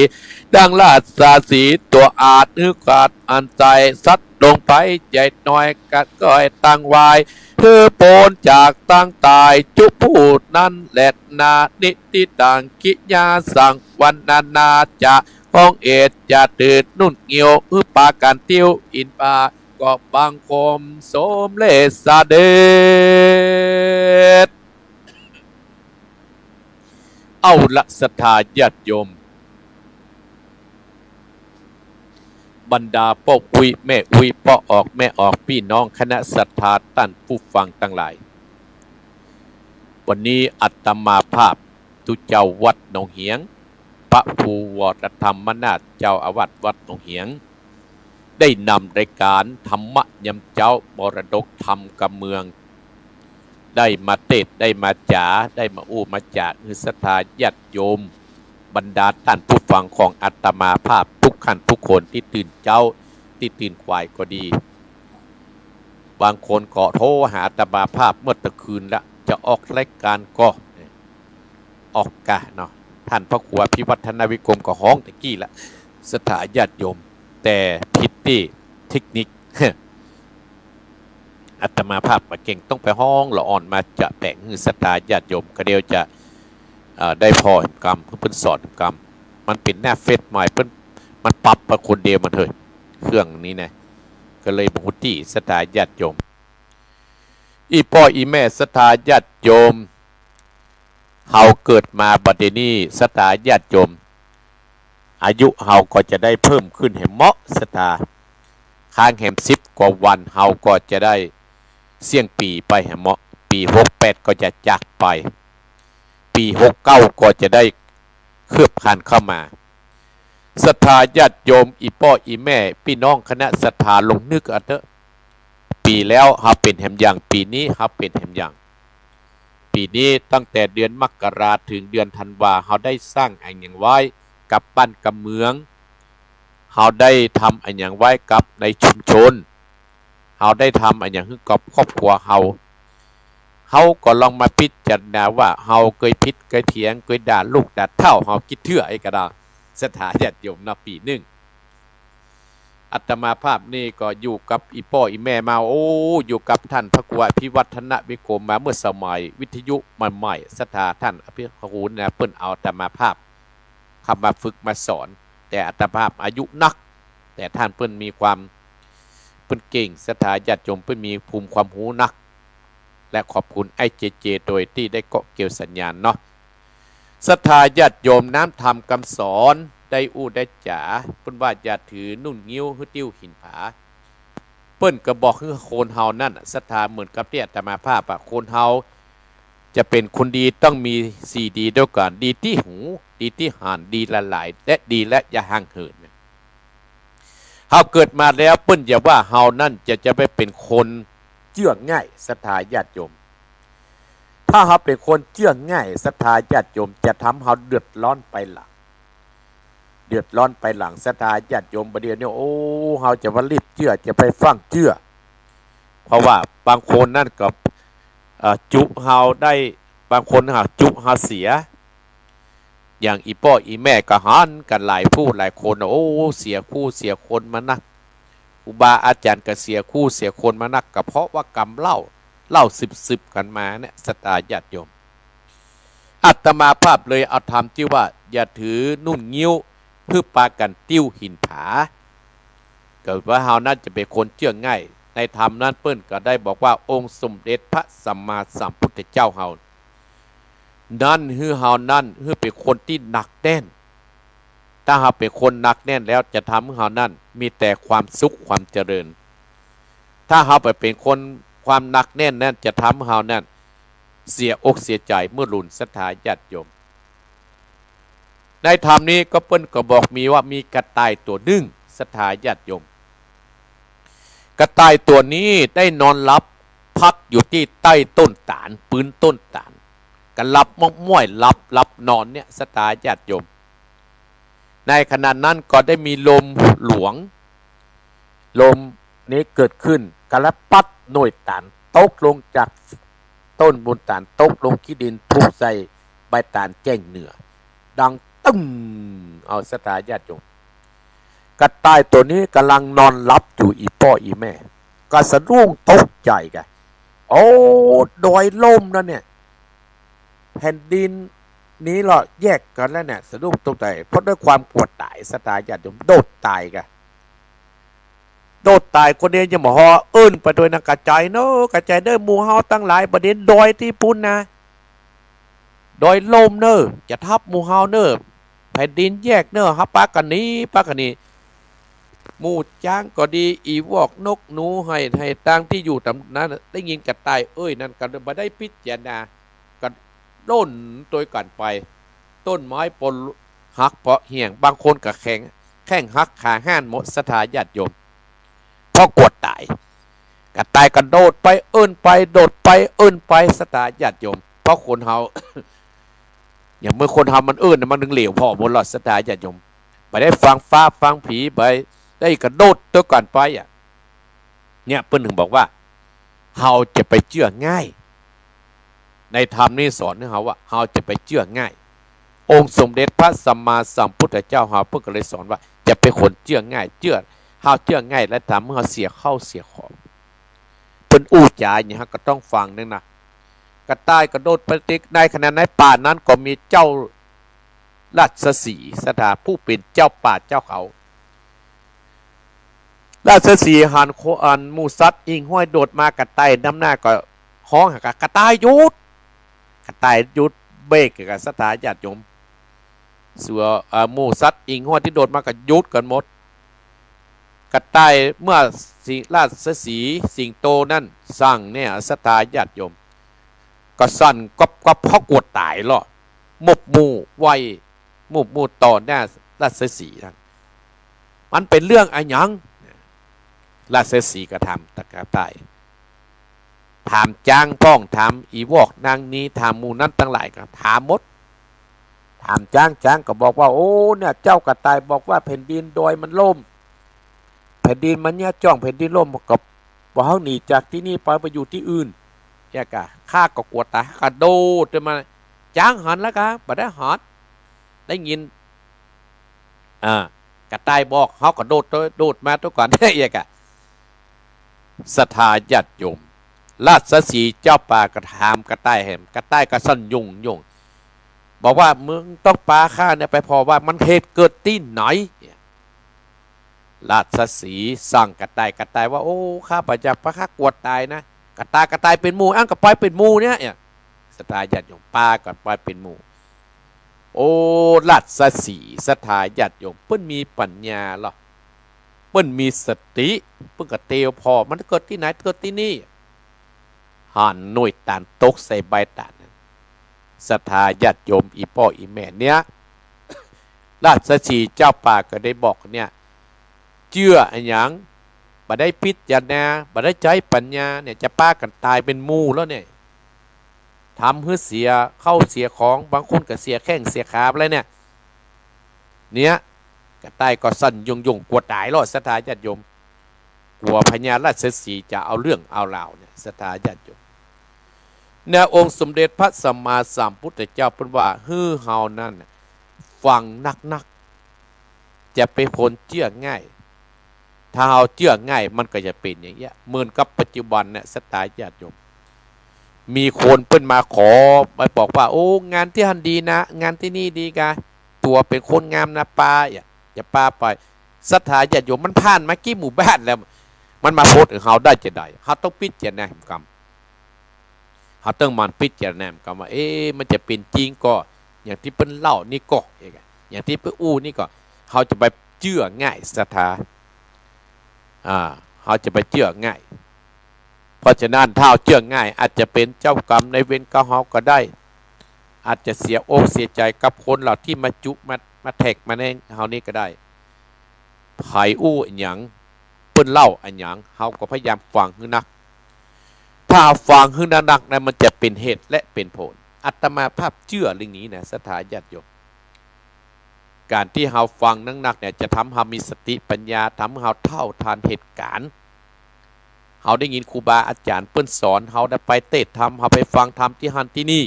ดังลาดสาสีตัวอาจนึกขาดอันใจซัดลงไปใหญ่น้อยกัดก้อยตั้งวายเธอโปนจากตั้งตายจุพูดนั้นแหลดนานิติต่างกิยาสั่งวันนาจะห้องเอ็ดจะตื่นนุ่นเงียวปาการติ้วอินปากอบบางคมสมเลสเดชเอาละศรัทธาญาติโยมบรรดาพ่ออุยแม่อุยพ่อออกแม่ออกพี่น้องคณะศรัทธาท่านผู้ฟังทั้งหลายวันนี้อัตมาภาพทุเจ้าวัดหนองเหียง พระภูวรธรรมนาถเจ้าอาวาสวัดหนองเหียงได้นำรายการธรรมะยำเจ้ามรดกธรรมกำเมืองได้มาเทศได้มาจ๋าได้มาอู้มาจาคือศรัทธาญาติโยมบรรดาท่านผู้ฟังของอาตมาภาพทุกท่านทุกคนที่ตื่นเจ้าที่ตื่นควายก็ดีบางคนก็โทรหาอาตมาภาพเมื่อตะคืนละจะออกรายการก็ออกกะเนาะท่านพระครูพิวัฒนวิกรมก็ห้องตะกี้ละศรัทธาญาติโยมแต่ผิดที่เทคนิคอาตมาภาพมาเก่งต้องไปห้องละอ่อนมาจะแบ่งศรัทธาญาติโยมก็เดียวจะได้พอกรรมเพิ่นสอนกรรมมันเป็นหน้าเฟซใหม่เพิ่นมันปรับมาคนเดียวมันเถอะเครื่องนี้นะก็เลยบุติศรัทธาญาติโยมอีพ่ออีแม่ศรัทธาญาติโยมเฮาเกิดมาบัดนี้ศรัทธาญาติโยมอายุเฮาก็จะได้เพิ่มขึ้นให้เหมาะศรัทธาค้างแหม10กว่าวันเฮาก็จะได้เสี่ยงปีไปให้เหมาะปี68ก็จะจากไปปี69ก็จะได้เคลือบคานเข้ามาศรัทธาญาติโยมอีพ่ออีแม่พี่น้องคณะศรัทธาลงนึกเอาเถอะปีแล้วเฮาเป็นแหมอย่างปีนี้เฮาเป็นแหมอย่างปีนี้ตั้งแต่เดือนมกราถึงเดือนธันวาเฮาได้สร้างอันอย่างไว้กับบ้านกับเมืองเฮาได้ทำอันอย่างไว้กับในชุมชนเฮาได้ทำอันอย่างกับครอบครัวเฮาก็ลองมาพิจารณาว่าเฮาเคยผิดเคยเถียงเคยด่าลูกด่าเท่าเฮาคิดเถื่อไอ้กระดาศรัทธาญาติโยมนะปีหนึ่งอาตมาภาพนี่ก็อยู่กับอีพ่ออีแม่มาอยู่กับท่านพระครูพิวัฒนวิกรมมาเมื่อสมัยวิทยุใหม่ๆศรัทธาท่านอภิครูนะเปิ้นเอาอาตมาภาพคำมาฝึกมาสอนแต่อาตมาภาพอายุนักแต่ท่านเปิ้นมีความเปิ้นเก่งศรัทธาญาติโยมเปิ้นมีภูมิความรู้นักและขอบคุณไอ้เจโดยที่ได้เกาะเกี่ยวสัญญาณเนาะศรัทธาญาติโยมน้ำธรรมคำสอนได้อู้ได้จ๋าเปิ้นว่าอย่าถือนุ่นงิ้วหื้อติ้วหินผาเปิ้นก็บอกคือโคนเฮานั่นศรัทธาเหมือนกับที่อาตมาภาพโคนเฮาจะเป็นคนดีต้องมี4ดีด้วยกันดีที่หูดีที่หานดีละหลายและดีและอย่าห่างเหินเฮาเกิดมาแล้วเปิ้นอย่าว่าเฮานั่นจะไปเป็นคนเชื่อง่ายศรัทธาญาติโยมถ้าเฮาเป็นคนเชื่อง่ายศรัทธาญาติโยมจะทำเฮาเดือดร้อนไปหลังศรัทธาญาติโยมประเดี๋ยวนี้เฮาจะว่ารีบเชื่อจะไปฟังเชื่อเพราะว่าบางคนนั่นก็จุเฮาได้บางคนจุเฮาเสียอย่างอีพ่ออีแม่ก็หันกันหลายผู้หลายคนเสียคู่เสียคนมานักครูบาอาจารย์ก็เสียคู่เสียคนมานักก็เพราะว่ากรรมเล่าสืบกันมาเนี่ยศรัทธาญาติโยมอาตมาภาพเลยเอาธรรมที่ว่าอย่าถือนุ่นงิ้วเพื่อปากันติ้วหินผาเกิดว่าเฮานั้นจะเป็นคนเชื่อง่ายในธรรมนั้นเปิ้นก็ได้บอกว่าองค์สมเด็จพระสัมมาสัมพุทธเจ้าเฮานั่นคือเฮานั่นคือเป็นคนที่หนักแน่นถ้าเฮาเป็นคนหนักแน่นแล้วจะทำให้เฮานั่นมีแต่ความสุขความเจริญถ้าเฮาไปเป็นคนความหนักแน่นนั้นจะทำให้เฮานั่นเสียอกเสียใจเมื่อหลุนศรัทธาญาติโยมในธรรมนี้ก็เปิ้นก็บอกมีว่ามีกระต่ายตัวหนึ่งศรัทธาญาติโยมกระต่ายตัวนี้ได้นอนหลับพักอยู่ที่ใต้ต้นตาลปืนต้นตาลกันหลับม้วยหลับนอนเนี่ยศรัทธาญาติโยมในขณะนั้นก็ได้มีลมหลวงลมนี้เกิดขึ้นกระปัดหน่วยตาลตกลงจากต้นบนตาลตกลงขี้ดินถูกใส่ใบตาลแจ้งเหนือดังตึ้งเอาศรัทธาญาติโยมกระต่ายตัวนี้กำลังนอนหลับอยู่อีพ่ออีแม่ก็สะดุ้งตกใจกันดอยล่มแล้วเนี่ยแผ่นดินนี้เราแยกกันแล้วเนี่ยสะดุ้งตกใจเพราะด้วยความปวดตายศรัทธาญาติโยมโดดตายกันโดดตายคนเดียวจะมาฮอเอิ้นไปโดยนักกระจายเนอะกระจายเด้อหมู่เฮาตั้งหลายประเด็นดอยที่พุ่นนะดอยลมเนอะจะทับหมู่เฮาเนอะแผ่นดินแยกเนอะฮับปากันนี้หมู่จ้างก็ดีอีวอกนกหนูให้ตั้งที่อยู่ตำนั้นได้ยินกระต่ายนั่นกันมาได้พิจารณากันโน่นตัวกันไปต้นไม้ปน ฮักเพราะเหี่ยงบางคนก็แข่งฮักขาห้านหมดสถาญาติโยมเพราะกวดตายก็ตายกันโดดไปเอิ้นไปโดดไปเอิ้นไปสถาญาติโยมเพราะคนเฮา อย่างเมื่อคนทำมันเอิ้นมันนึงเหลวพอหมดหลอดสถาญาติโยมไปได้ฟังฟ้าฟังผีไปได้กระโดดตัวก่อนไปอ่ะเนี่ยเปิ้นถึงบอกว่าเฮาจะไปเชื่อง่ายในธรรมนี่สอนให้เฮาว่าเฮาจะไปเชื่อง่ายองค์สมเด็จพระสัมมาสัมพุทธเจ้าเฮาเพิ่นก็เลยสอนว่าจะเป็นคนเชื่อง่ายเชื่อเฮาเชื่อง่ายและทำให้เฮาเสียเข้าเสียของเพิ่นอู้จาอย่างฮะก็ต้องฟังนึงนะกระต่ายกระโดดไปติกในขณะนั้นป่านั้นก็มีเจ้าราชสีห์สถาผู้เป็นเจ้าป่าเจ้าเขาราชสีห์หันโคอันมูซัดอิงห้อยโดดมากระต่ายน้ำหน้าก็ห้องหากระต่ายหยุดกระต่ายหยุดเบรกกับสถาญาติโยมส่วนมูซัดอิงห้อยที่โดดมาก็หยุดกันหมดกระต่ายเมื่อราชสีห์สิงโตนั่นสั่งเนี่ยสถาญาติโยมก็สั่นก็เพราะกวดตายหรอหมบมูไวหมบมูต่อหน้าราชสีห์ทั้งมันเป็นเรื่องอะไรยังราชสีห์ก็ทำตะกะตายถามจ้างป้องถามอีวอกนางนี้ถามมูนั้นทั้งหลายก็ถามหมดถามจ้างก็บอกว่าโอ้เนี่ยเจ้ากระต่ายบอกว่าแผ่นดินดอยมันล่มแผ่นดินมันเนี่ยจ้องแผ่นดินล่มกับบอกเขาหนีจากที่นี่ไปอยู่ที่อื่นแยกะข้าก็กวดตากระโดดจะมาจ้างหันแล้วกะบ่ได้หันได้ยินกระต่ายบอกเขาก็โดดมาตัวก่อนได้แยกะศรัทธาญาติโยมราชสีห์เจ้าป่ากระทำกระต่ายแหมกระต่ายกระสั่นยุ่งบอกว่ามึงต้องปาข้าเนี่ยไปพอว่ามันเหตุเกิดที่ไหนราชสีห์สั่งกระต่ายว่าโอ้ข้าพเจ้าพระข้ากวดตายนะกระต่ายเป็นหมูอ้างกับปอยเป็นหมูเนี่ยศรัทธาญาติโยมปากับปอยเป็นหมูโอ้ราชสีห์ศรัทธาญาติโยมเพิ่นมีปัญญาหรอเปิ้นมีสติเปิ้นก็เตียวพอมันเกิดที่ไหนเกิดที่นี่หันหน่วยตานตกใส่ใบตานศรัทธาญาติโยมอีพ่ออีแม่เนี่ยราชสีห์เจ้าป่าก็ได้บอกเนี่ยเชื่ออันหยังบ่ได้พิจารณาบ่ได้ใช้ปัญญาเนี่ยจะป้ากันตายเป็นหมู่แล้วเนี่ยทำให้เสียเข้าเสียของบางคนก็เสียแข้งเสียขาอะไรเนี่ยกระต่ายก็สั่นยุ่งกลัวตายรอดศรัทธาญาติโยมกลัวพญาราชสีห์จะเอาเรื่องเอาราวเนี่ยศรัทธาญาติโยมเนี่ยองค์สมเด็จพระสัมมาสัมพุทธเจ้าเป็นว่าฮือเฮานั่นฟังนักจะเป็นคนเชื่อง่ายถ้าเฮาเชื่อง่ายมันก็จะเป็นอย่างเงี้ยเหมือนกับปัจจุบันเนี่ยศรัทธาญาติโยมมีคนเพิ่นมาขอไปบอกว่าโอ้งานที่หันดีนะงานที่นี่ดีกะตัวเป็นคนงามนะป้าอย่าป้าไปศรัทธาญาติโยมมันผ่านมากี่หมู่บ้านแล้วมันมาโพสเฮาได้จะได้เฮาต้องพิจารณากรรมเฮาต้องมันพิจารณากรรมว่ามันจะเป็นจริงก็อย่างที่เพิ่นเล่านี่ก็อย่างที่เพิ่นอู้นี่ก็เฮาจะไปเชื่อง่ายศรัทธาเฮาจะไปเชื่อง่ายเพราะฉะนั้นถ้าเชื่อง่ายอาจจะเป็นเจ้ากรรมในเวรกับเฮาก็ได้อาจจะเสียอกเสียใจกับคนเหล่าที่มาจุมาแทกมาในเฮานี่ก็ได้ไผอู้อันหยังเพิ่นเล่าอันหยังเฮาก็พยายามฟังให้นักถ้าฟังให้นักนะมันจะเป็นเหตุและเป็นผลอาตมาภาพเชื่อเรื่องนี้นะศรัทธาญาติโยมการที่เฮาฟังนักเนี่ยจะทำให้เฮามีสติปัญญาทำให้เฮาเท่าทันเหตุการณ์เฮาได้ยินครูบาอาจารย์เพิ่นสอนเฮาได้ไปเทศธรรมเฮาไปฟังธรรมที่หันที่นี่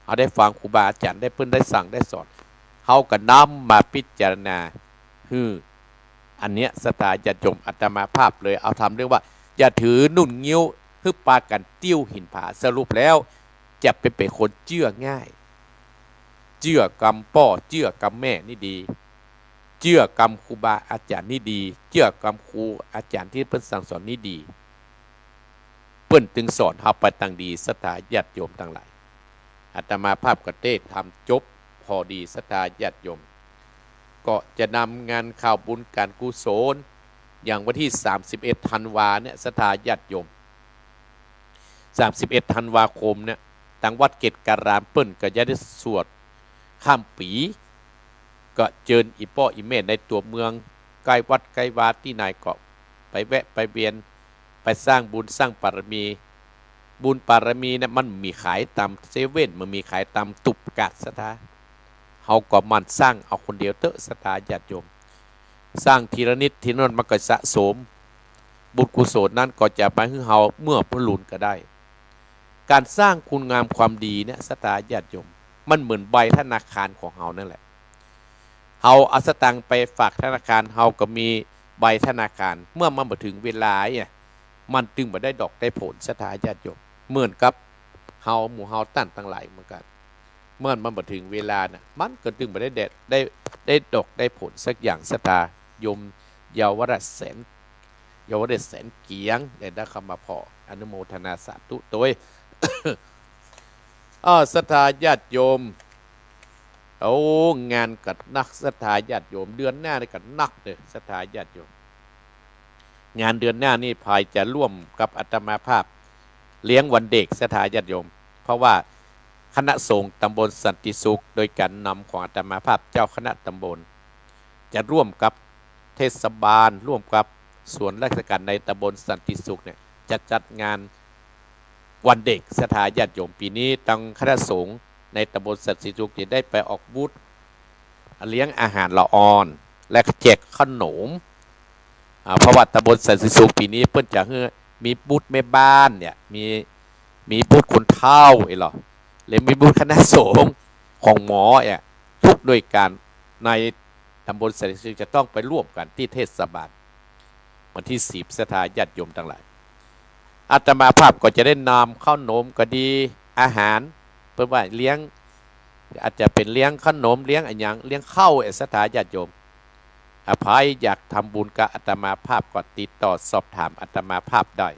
เฮาได้ฟังครูบาอาจารย์ได้เพิ่นได้สั่งได้สอนเฮาก็นำมาพิจารณาอันเนี้ยศรัทธาญาติโยมอาตมาภาพเลยเอาทำเรื่องว่าอย่าถือนุ่นงิ้วฮึปากันติ้วหินผาสรุปแล้วจะเป็นคนเชื่อง่ายเชื่อกรรมพ่อเชื่อกรรมแม่นี่ดีเชื่อกรรมครูบาอาจารย์นี่ดีเชื่อกรรมครูอาจารย์ที่เพิ่นสั่งสอนนี่ดีเพิ่นถึงสอนเฮาไปตั้งดีศรัทธาญาติโยมทั้งหลายอาตมาภาพก็ได้ทำจบพอดีศรัทธาญาติโยมก็จะนำงานข่าวบุญการกุศลอย่างวันที่31ธันวาเนี่ยศรัทธาญาติโยม31ธันวาคมเนี่ยทางวัดเกตการามเปิ้นก็จะได้สวดข้ามปี ก็เจิญอีป้ออีเม่ในตัวเมืองใกล้วัดใกล้วาที่นายเกาะไปแวะไปเวียนไปสร้างบุญสร้างปารมีบุญปารมีเนี่ยมันมีขายตามเซเว่นมันมีขายตามตุบกัดสถาเฮาก็มันสร้างเอาคนเดียวเตอะสถาญาติโยมสร้างทีละนิดทีละนิดมันก็สะสมบุญกุศลนั้นก็จะไปให้เฮาเมื่อพลุนก็ได้การสร้างคุณงามความดีเนี่ยสถาญาติโยมมันเหมือนใบธนาคารของเฮานั่นแหละเฮาเอาสตังค์ไปฝากธนาคารเฮาก็มีใบธนาคารเมื่อมันมาถึงเวลาเนี่ยมันตึงมาได้ดอกได้ผลสถาญาติโยมเหมือนกับเฮาหมู่เฮาตั้นตั้งหลายเหมือนกันเมื่อมันมาถึงเวลาน่ะมันก็ตึงมาได้เด็ดได้ดอกได้ผลสักอย่างสถาโยมเยาวราชแสนเยาวราชแสนเกียงได้คำมาพออนุโมทนาสาธุโดย ศรัทธาญาติโยมโอ้งานกัดนักศรัทธาญาติโยมเดือนหน้านี่กัดนักเลยศรัทธาญาติโยมงานเดือนหน้านี่ภายจะร่วมกับอาตมาภาพเลี้ยงวันเด็กศรัทธาญาติโยมเพราะว่าคณะสงฆ์ตำบลสันติสุขโดยการนำของอาตมาภาพเจ้าคณะตำบลจะร่วมกับเทศบาลร่วมกับส่วนราชการในตำบลสันติสุขเนี่ยจะจัดงานวันเด็กศรัทธาญาติโยมปีนี้ทางคณะสงฆ์ในตำบลสันติสุขจะได้ไปออกบูธเลี้ยงอาหารละอ่อนและแจกขนมเพราะว่าตำบลสันติสุขปีนี้เพิ่นจะมีบูธแม่บ้านเนี่ยมีบูธคนเฒ่าหรอหรือมีบูธคณะสงฆ์ของหมอเนี่ยทุกโดยการในตำบลสันติสุขจะต้องไปร่วมกันที่เทศบาลวันที่10ศรัทธาญาติโยมทั้งหลายอาตมาภาพก็จะได้นำข้าวหนมก็ดีอาหารเพื่อว่าเลี้ยงอาจจะเป็นเลี้ยงขนมเลี้ยงอะไรอย่างเลี้ยงข้าวศรัทธาญาติโยมอภัยอยากทำบุญกับอาตมาภาพก็ติดต่อสอบถามอาตมาภาพได้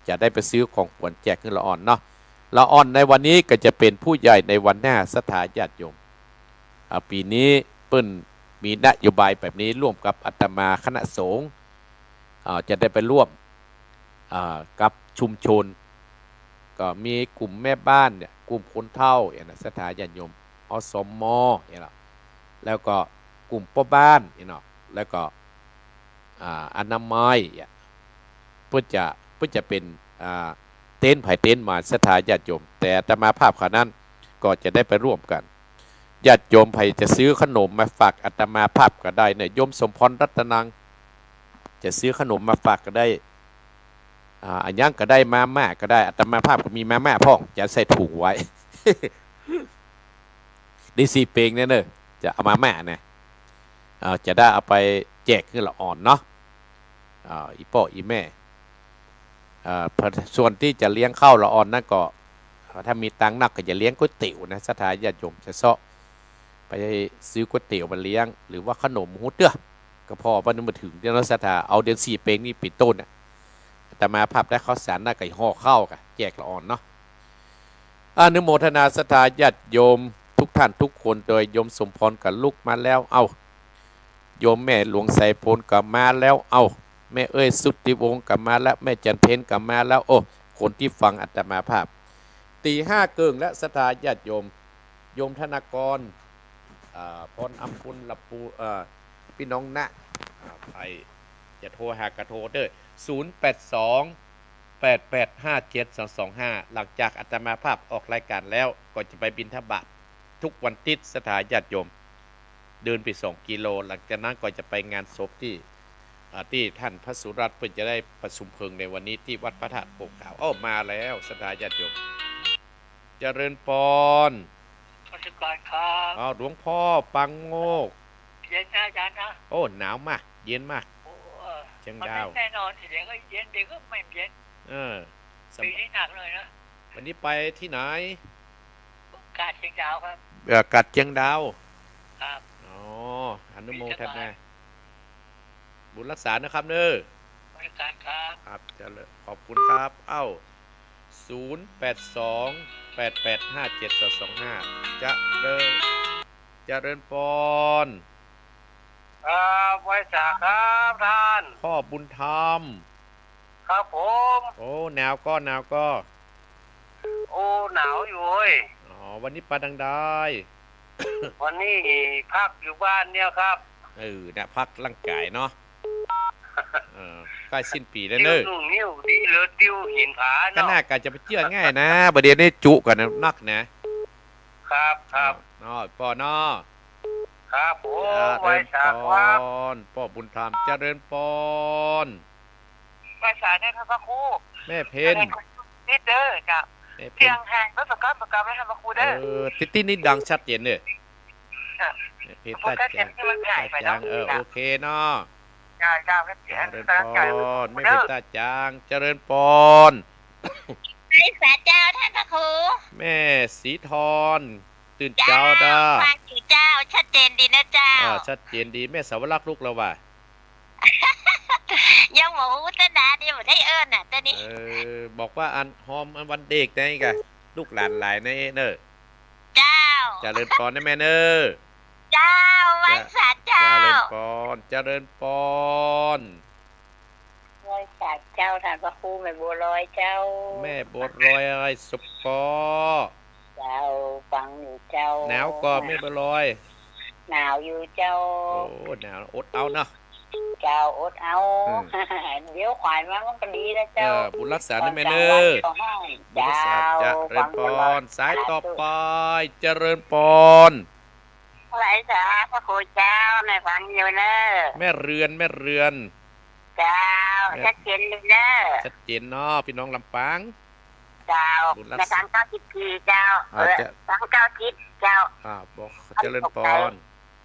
จะได้ไปซื้อของขวัญแจกขึ้นละอ่อนเนาะละอ่อนในวันนี้ก็จะเป็นผู้ใหญ่ในวันหน้าศรัทธาญาติโยมปีนี้เปิ้นมีนโยบายแบบนี้ร่วมกับอาตมาคณะสงฆ์จะได้ไปร่วมกับชุมชนก็มีกลุ่มแม่บ้านเนี่ยกลุ่มคนเฒ่าอย่างนะศรัทธาญาติโยมอสมอย่างนะแล้วก็กลุ่มพ่อบ้านอย่างนะแล้วก็อนามัยเพื่อจะเป็นเต็นท์ไผ่เต็นท์มาศรัทธาญาติโยมแต่อาตมาภาพขณะนั้นก็จะได้ไปร่วมกันญาติโยมไผ่จะซื้อขนมมาฝากอาตมาภาพก็ได้เนี่ยโยมสมพรรัตนังจะซื้อขนมมาฝากก็ได้อันยังก็ได้มาม่าก็ได้อาตมาภาพก็มีมาม่าพ่องจะใส่ถุงไว้ ดีซีเปงเนี่ยเนอะจะเอามาม่าเนี่ยจะได้เอาไปแจกขึ้นละอ่อนเนาะอีพ่ออีแม่ส่วนที่จะเลี้ยงข้าวละอ่อนนั่นก็ถ้ามีตังค์นักก็จะเลี้ยงก๋วยเตี๋ยวนะศรัทธาญาติโยมจะเซาะไปซื้อก๋วยเตี๋ยวมาเลี้ยงหรือว่าขนมฮู้เด้อก็พอวันนึงมาถึงเดือนศรัทธาเอาเดือน4เปงนี่ปิดต้นเนี่ยแต่มาภาพได้ข้าวสารหน้าไก่ห่อข้าวกันแจกละอ่อนเนาะอนุโมทนาศรัทธาญาติโยมทุกท่านทุกคนโดยโยมสมพรกับลูกมาแล้วเอาโยมแม่หลวงไสพลกับมาแล้วเอาแม่เอ้ยสุทธิวงศ์กับมาแล้วแม่จันเพนกับมาแล้วโอ้คนที่ฟังอาตมาภาพตี5เกิงและศรัทธาญาติโยมโยมธนากรพรอัมพุลละปูพี่น้องนะใครจะโทรหากระโทรเด้อ0828857225หลังจากอาตมาภาพออกรายการแล้วก็จะไปบิณฑบาตทุกวันติดศรัทธาญาติโยมเดินไป2 กิโลหลังจากนั้นก็จะไปงานศพที่ท่านพระสุรัตน์เพื่อจะได้ประชุมเพลิงในวันนี้ที่วัดพระธาตุโป่งขาวมาแล้วศรัทธาญาติโยมเจริญพรราชการครับหลวงพ่อปังโงกเย็นนะอาจารย์นะหนาวมากเย็นมากเชียงดาวแน่นอนเดี๋ยวก็เย็นเดี๋ยวก็ไม่เย็นปีนี้หนักเลยนะวันนี้ไปที่ไหนกาดเชียงดาวครับกาดเชียงดาวครับอนุโมทนาบุญรักษานะครับเน้อราชการครับจะเลยขอบคุณครับ0828857225จะเริญปอนไว้จากครับท่านพ่อบุญธรรมครับผมหนาวก็หนาวอยู่เว้ยวันนี้ปลาดังได้ วันนี้พักอยู่บ้านเนี่ยครับ เนี่ยพักร่างกายเนาะใกล้สิ้นปีแล้ว ติ้ว เนอะ นุ่งนิ้วดีเหลือติ้วหินผา ก็ เนาะ น่าการจะไปเที่ยวง่ายนะประเดี๋ยวนี้จุกันนะนักนะครับ ครับ เนาะปอนอ ครับผ เจ มไว้ ริญ สา ป ครับ อนพ่อบุญธรรมเจริญปอน ภาษาได้ครับพระครู แม่เพน นิดเด้อจ้ะ แม่เพ เพีย น งแหงแล้วประกอบไม่ให้พระครูเด้อ ตินี่ดังชัดเจนเลย ค่ะ แม่เพน พวก ตา แค่ จั เจ็ ง บที่มันหายไป จั เนาะ งโอเคเนาะ จ้าจ้าแค่เจ็ เจ บ ริญ กำลัง ป ใจ อนไม่ เด้ เป็น อ ตาจางเจริญปอน ไอ้สาเจ้าท่านพระครู แม่สีทอนตื่นเจ้าด้า ฟังอยู่เจ้าชัดเจนดีนะเจ้า ชัดเจนดีแม่สาวรักษ์ลูกเราว่ะ ยังหมูตนาเดียวได้เอิญน่ะตอนนี้ บอกว่าอันหอมอันวันเด็กนะนี่กะลูกหลานหลายในเนอะ เจ้า เจริญปอนนะแม่เนอะ เจ้าวันสา เจ เจ้า ริญปอนเจริญปอน วันสาเจ้าท่านพระครูแม่บัวลอยเจ้า แม่บดรอยอะไรสุปกอ เจ้าฟังอยู่เจ้า หนาวก็ไม่บดรอย หนาวอยู่เจ้า โอ้หนาวอดเอาเนาะ เจ้าอดเอา เดี๋ยวขวายมามันก็ดีนะเจ้า บุญรักษานะแม่เน วั อะ ก็ให้ บุญรักษา เจ้า เจริญปอน สายต่อไปเจริญปอน ไรสาพระครูเจ้าแม่ฟังอยู่เนอะ แม่เรือนแม่เรือน เจ้าชัดเจนเลยเนอะ ชัดเจนเนาะพี่น้องลำปาง เจ้า บุญรักษา ในการเก้าสิบปีเจ้า จะ ตั้งเก้าสิบเจ้า บอกเจริญปอน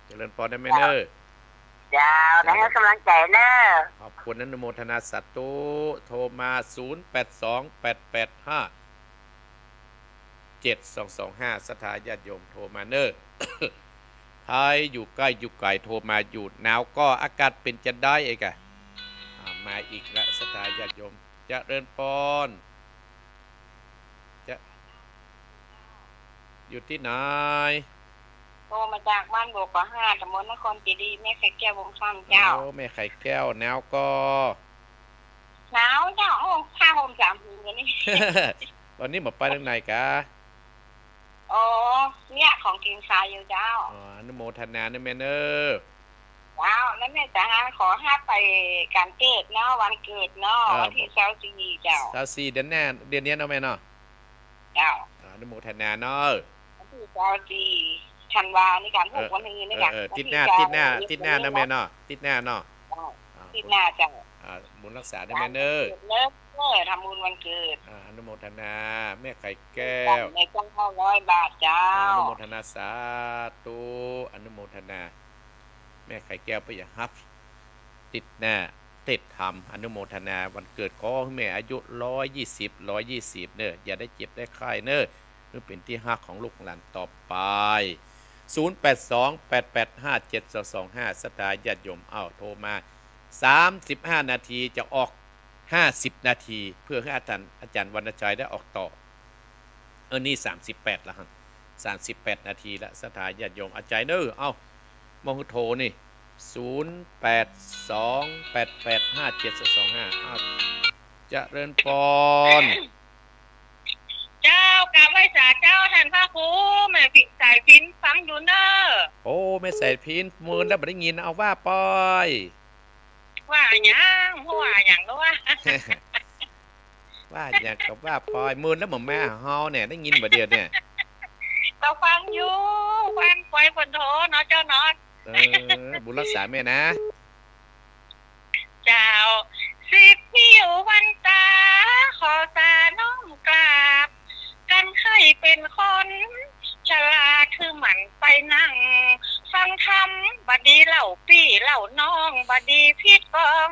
เจริญปอนได้ไหมเนอะ เจ้าได้ให้กำลังใจเนอะ ขอบคุณอนุโมทนาสาธุโทรมา 0828857225 สถาญาติโยมโทรมาเนอะ ใครอยู่ใกล้อยู่ไกลโทรมาอยู่หนาวก็อากาศเป็นจะได้เองอะมาอีกแล้วสถาญาติโยมเจริญปอนจะอยู่ที่ไหน โทรมาจากบ้านบวกกว่า5ตำบลนครจีดีแม่ไข่แก้ววงซ้ำเจ้า โอ้แม่ไข่แก้วหนาวก็ หนาวเจ้าผ้าห่ม3 ผืนกันนี่ วันนี้หมดไปทางไหนกะ โอ้เนี่ยของกินชายอยู่เจ้า อนุโมทนานะแม่เนอ เจ้าแล้วแม่จ๋าขอให้ไปการเกิดเนาะวันเกิดเนาะวันที่24เจ้า 24เดือนหน้าเดือนนี้เนาะแม่เนาะ เจ้า อนุโมทนาเนาะ วันที่24ธันวาในการ6วันนี้ในการ ติดหน้านะแม่เนาะติดหน้าเนาะ ติดหน้าเจ้า บุญรักษาได้แม่เนอ เลิกทำบุญวันเกิด อนุโมทนาแม่ไข่แก้ว ในกล้อง100 บาทเจ้า อนุโมทนาสาธุอนุโมทนา แม่ไข่แก้วไปอย่าฮับ ติดหน้าติดทำอนุโมทนาวันเกิดของแม่อายุ120เนอะอย่าได้เจ็บได้ไข้เนอะนี่เป็นที่ฮักของลูกหลานต่อไป 0828857225 สถาญาติโยมโทรมา 35 นาทีจะออก 50 นาทีเพื่อให้อาจารย์วรรณชัยได้ออกต่อนี่38แล้วฮะ38 นาทีแล้วสถาญาติโยมอาจารย์เนอะมองโทรนี่0828857225เจริญปอน เจ้ากราบไหว้สาเจ้าท่านพระครูแม่ผิดสายพินฟังอยู่เนอะ โอ้ไม่ใส่พินมือแล้วไม่ได้ยินเอาว่าปอย ว่าหยังว่าหยังก็ว่า ว่าอยากกับว่าปอยมือแล้วเหมือนแม่เฮาเนี่ยได้ยินบ่เดียวเนี่ย ก็ฟังอยู่ฟังปล่อยคนโทเนาะเจ้าเนาะ บุญรักษาแม่นะ เจ้าสิบนิ้ววันตาขอตาน้องกราบ กันเคยเป็นคนฉลาดคือหมันไปนั่ง ฟังธรรมบดีเล่าพี่เล่าน้องบดีพิดกอง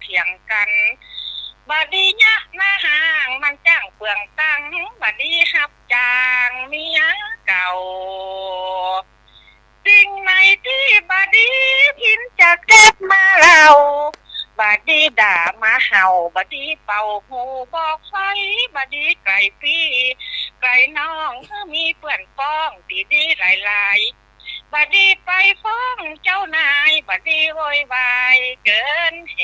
เถียงกันบดียะหน้าห่างมันจ้างเปลืองตังบดีหับจางเมียเก่าสิ่งไหนที่บดีพินจะเก็บมาเล่าบดีด่ามาเห่าบดีเป่าหูบอกไฟบดีไก่พี่ไก่น้องมีเปื่อนฟ้องตีดีหลายๆบดีไปฟ้องเจ้านายบดีโวยวายเกินเห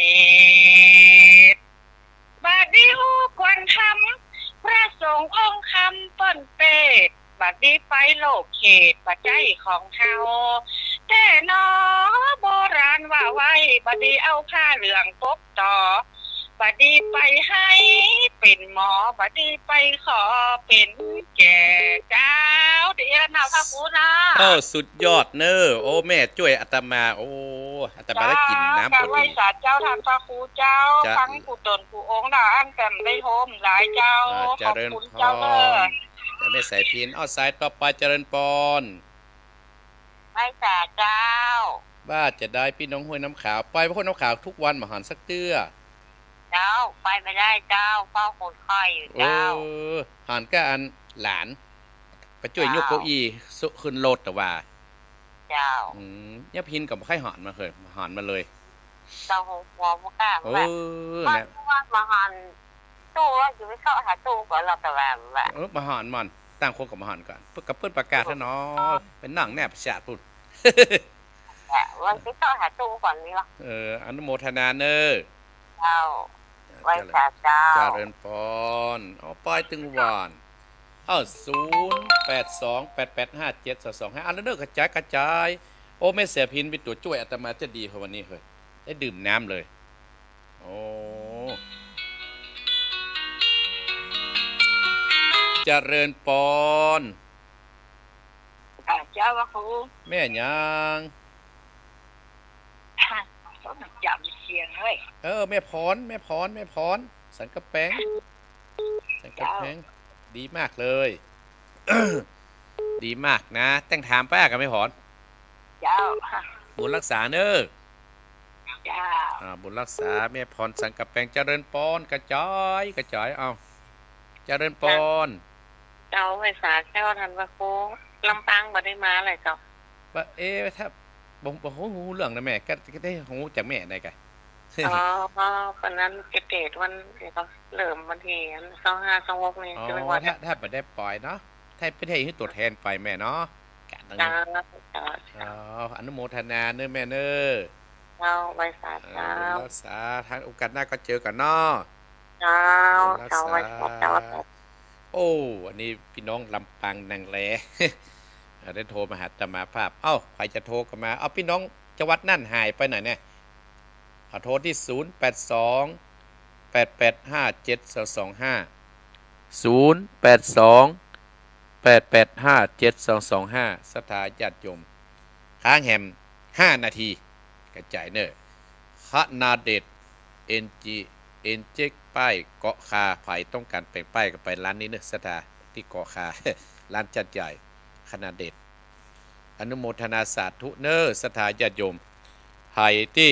ตุบดีหูควรทำพระสงฆ์องค์คำต้นเปต บัดนี้ไปโลกเขตปัจจัยของเฮาแต่นอโบราณว่าไว้บัดนี้เอาผ้าเหลืองปกต่อบัดนี้ไปให้เป็นหมอบัดนี้ไปขอเป็นแก่เจ้าเดี๋ยวนะพระครูนะ โอ้สุดยอดเนอโอ้แม่ช่วยอาตมาโอ้อาตมาได้กินน้ำ กา พ ร อ ไหว้ ดี ศาลเจ้าทางพระครูเจ้า จ้ะ ทั้งผู้ตนผู้องค์นะอันกันได้โฮมหลายเจ้า เจ ขอบ ริญ คุณ พ เจ้าร เลย จะไม่ใส่พินเอาสายต่อไปเจริญพร ไหว้ศาลเจ้า ว่าจะได้พี่น้องห้วยน้ำขาวไปห้วยน้ำขาวทุกวันมาหันสักเตื้อ เจ้าไปไม่ได้เจ้าเฝ้าคนไข้อยู่ โอ้ เจ้า หันก็อันหลานไปช่วยยกเก้าอี้สุขึ้นรถแต่ว่า เจ้า เนี่ยพินกับไข่หอนมาเลยหอนมาเลย เจ้าหัวมกล้า โอ้ แบบ นะ ว่ามาหันตู้ว่าอยู่ไม่เข้าหาตู้ก่อนเราแต่แบบ มาหอนมันตั้งโคกับมาหอนก่อนเพื่อกับเพื่อนประกาศซะเนาะเป็นหนังแนบประชาตุน วันที่เข้าหาตู้ก่อนนี่หรอ อนุโมทนาเนอ เจ้าไหว้ศาลเจ้า เจริญพรเอาไปตึงหวาน0828857225อันนั้นเด้อกระจายโอ้แม่เสียพินเป็นตัวช่วยอาตมาจะดีกว่าวันนี้เฮ้ยได้ดื่มน้ำเลยโอ้เจริญพร เจ้าว่าครู แม่ยัง ต้องจำเสียงเฮ้ย แม่พรสันกระแปงดีมากเลย ดีมากนะแต่งถามป้ากันไม่พร เจ้า บุญรักษาเนอ เจ้า บุญรักษาแม่พรสังกะแปงเจริญปอนกระจายเอาเจริญปอน เจ้าไหว้ศาลเจ้าทันว่าครูลำปางบ่ได้มาเลยเจ้า ว่าถ้าบ่ฮู้เรื่องนะแม่ก็ได้ฮู้จากแม่ได้กะ อ๋อคนนั้นเกตวันเดี๋ยวเขาเริ่มวันที่2526นี่ อ๋อ ใช่ไหมว่า ถ้าบ่ได้ปล่อยเนาะถ้าเป็นให้ตัวแทนไปแม่เนาะกะตั้ง เจ้า อนุโมทนาเนอแม่เนอ เจ้าไหว้ศาลเจ้า บุญรักษาทางโอกาสหน้าก็เจอกันเนาะ เจ้าเจ้าไหว้ศาลเจ้า โอ้อันนี้พี่น้องลำปางนางแล ได้โทรมาหาอาตมาภาพใครจะโทรกันมาพี่น้องจังหวัดนั่นหายไปไหนเนี่ยขอโทรที่0828857225สถาญาติโยมค้างแฮม5 นาทีกระจายเนอคณาเดชเอ็นเจกป้ายเกาะคาไผ่ต้องการแปลงป้ายกันไปร้านนี้เนอะสถาที่เกาะคา ร้านจัดใหญ่คณาเดชอนุโมทนาสาธุเนอสถาญาติโยมไผ่ที่